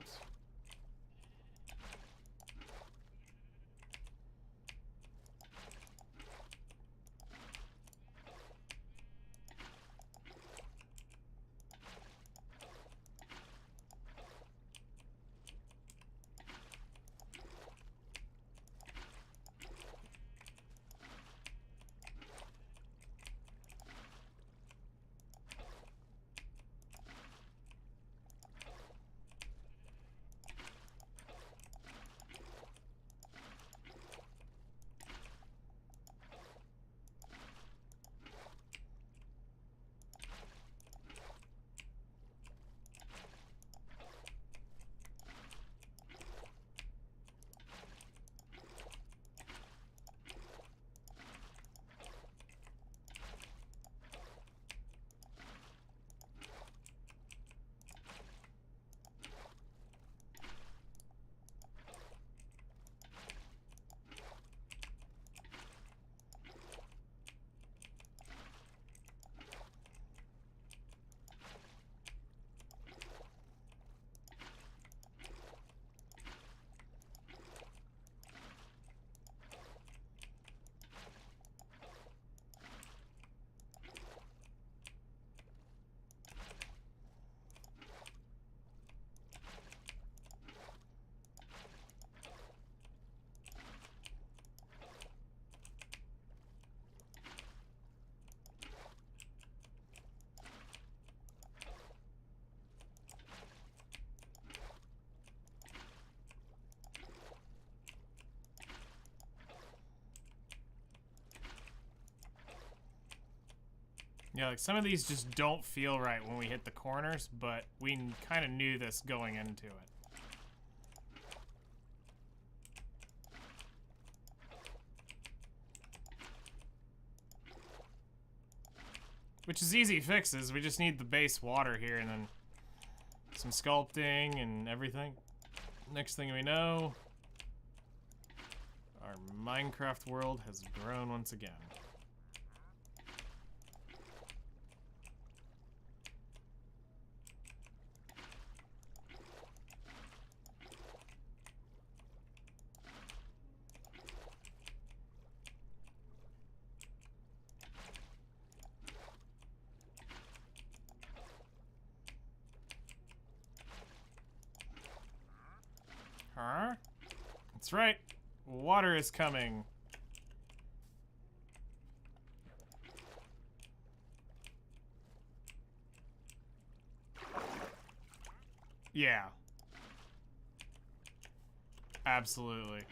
Yeah, like some of these just don't feel right when we hit the corners, but we kind of knew this going into it. Which is easy fixes. We just need the base water here and then some sculpting and everything. Next thing we know, our Minecraft world has grown once again. Huh? That's right. Water is coming. Yeah. Absolutely.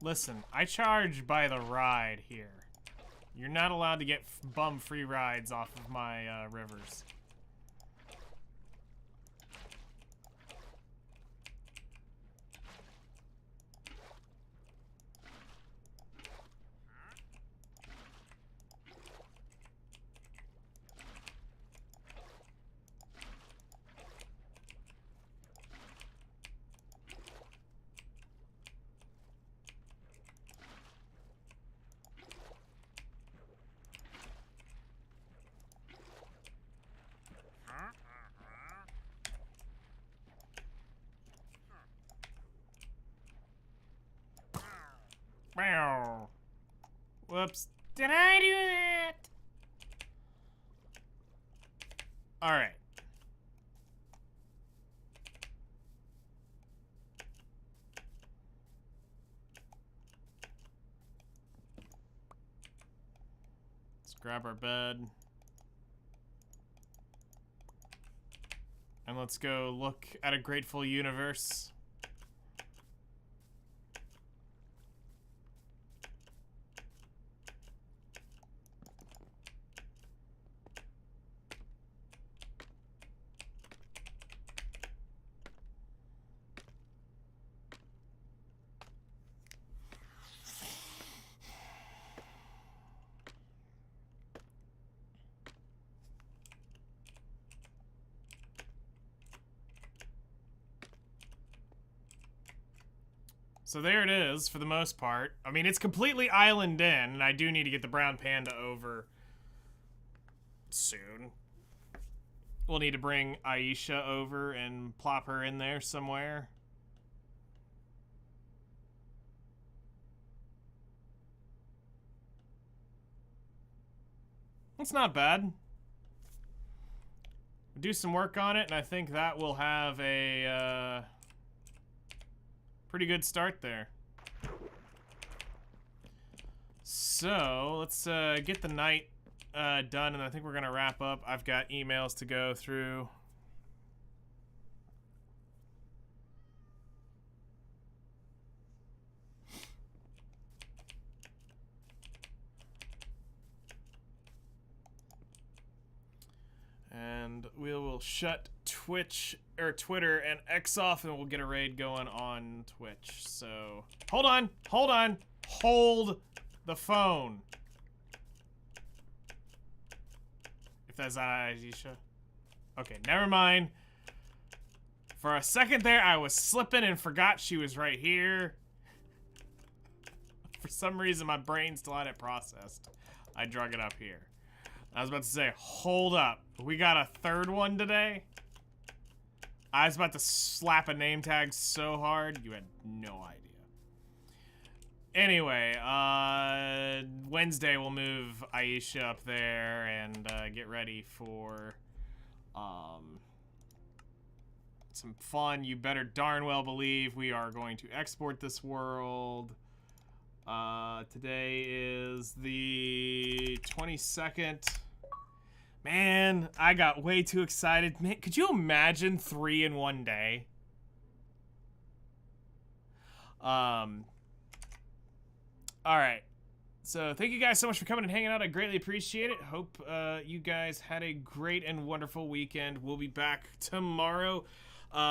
Listen, I charge by the ride here. You're not allowed to get bum free rides off of my rivers. Meow. Whoops. Did I do that? Alright. Let's grab our bed. And let's go look at a grateful universe. So there it is, for the most part. I mean, it's completely island in, and I do need to get the brown panda over soon. We'll need to bring Aisha over and plop her in there somewhere. It's not bad. Do some work on it, and I think that will have a pretty good start there. So let's get the night done, and I think we're gonna wrap up. I've got emails to go through. And we will shut Twitch or Twitter and X off, and we'll get a raid going on Twitch. So hold on, hold the phone. If that's not Aisha. Okay, never mind. For a second there, I was slipping and forgot she was right here. For some reason, my brain still hadn't processed. I drug it up here. I was about to say, hold up. We got a third one today? I was about to slap a name tag so hard, you had no idea. Anyway, Wednesday we'll move Aisha up there and get ready for some fun. You better darn well believe we are going to export this world. Today is the 22nd. Man, I got way too excited. Man, could you imagine 3 in one day? Alright. So, thank you guys so much for coming and hanging out. I greatly appreciate it. Hope you guys had a great and wonderful weekend. We'll be back tomorrow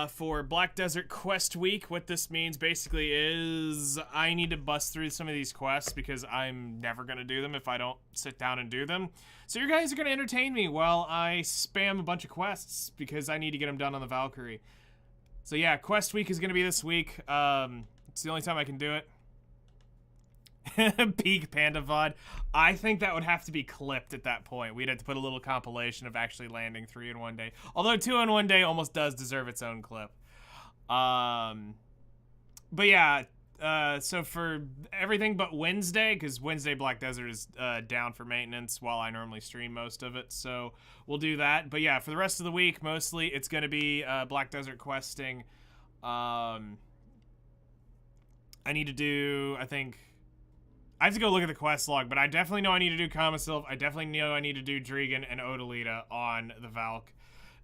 for Black Desert Quest Week. What this means basically is I need to bust through some of these quests because I'm never going to do them if I don't sit down and do them. So you guys are going to entertain me while I spam a bunch of quests because I need to get them done on the Valkyrie. So yeah, Quest Week is going to be this week. It's the only time I can do it. Peak Panda VOD. I think that would have to be clipped at that point. We'd have to put a little compilation of actually landing 3 in one day. Although 2 in one day almost does deserve its own clip. But yeah, so for everything but Wednesday, because Wednesday Black Desert is down for maintenance while I normally stream most of it, so we'll do that. But yeah, for the rest of the week, mostly it's going to be Black Desert questing. I need to do, I think... I have to go look at the quest log, but I definitely know I need to do Kamasilv. I definitely know I need to do Drigan and Odalita on the Valk.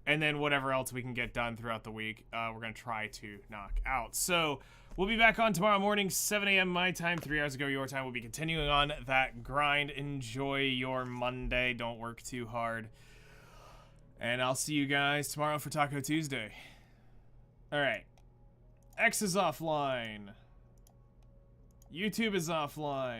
And then whatever else we can get done throughout the week, we're going to try to knock out. So we'll be back on tomorrow morning, 7 a.m. my time, 3 hours ago your time. We'll be continuing on that grind. Enjoy your Monday. Don't work too hard. And I'll see you guys tomorrow for Taco Tuesday. All right. X is offline. YouTube is offline.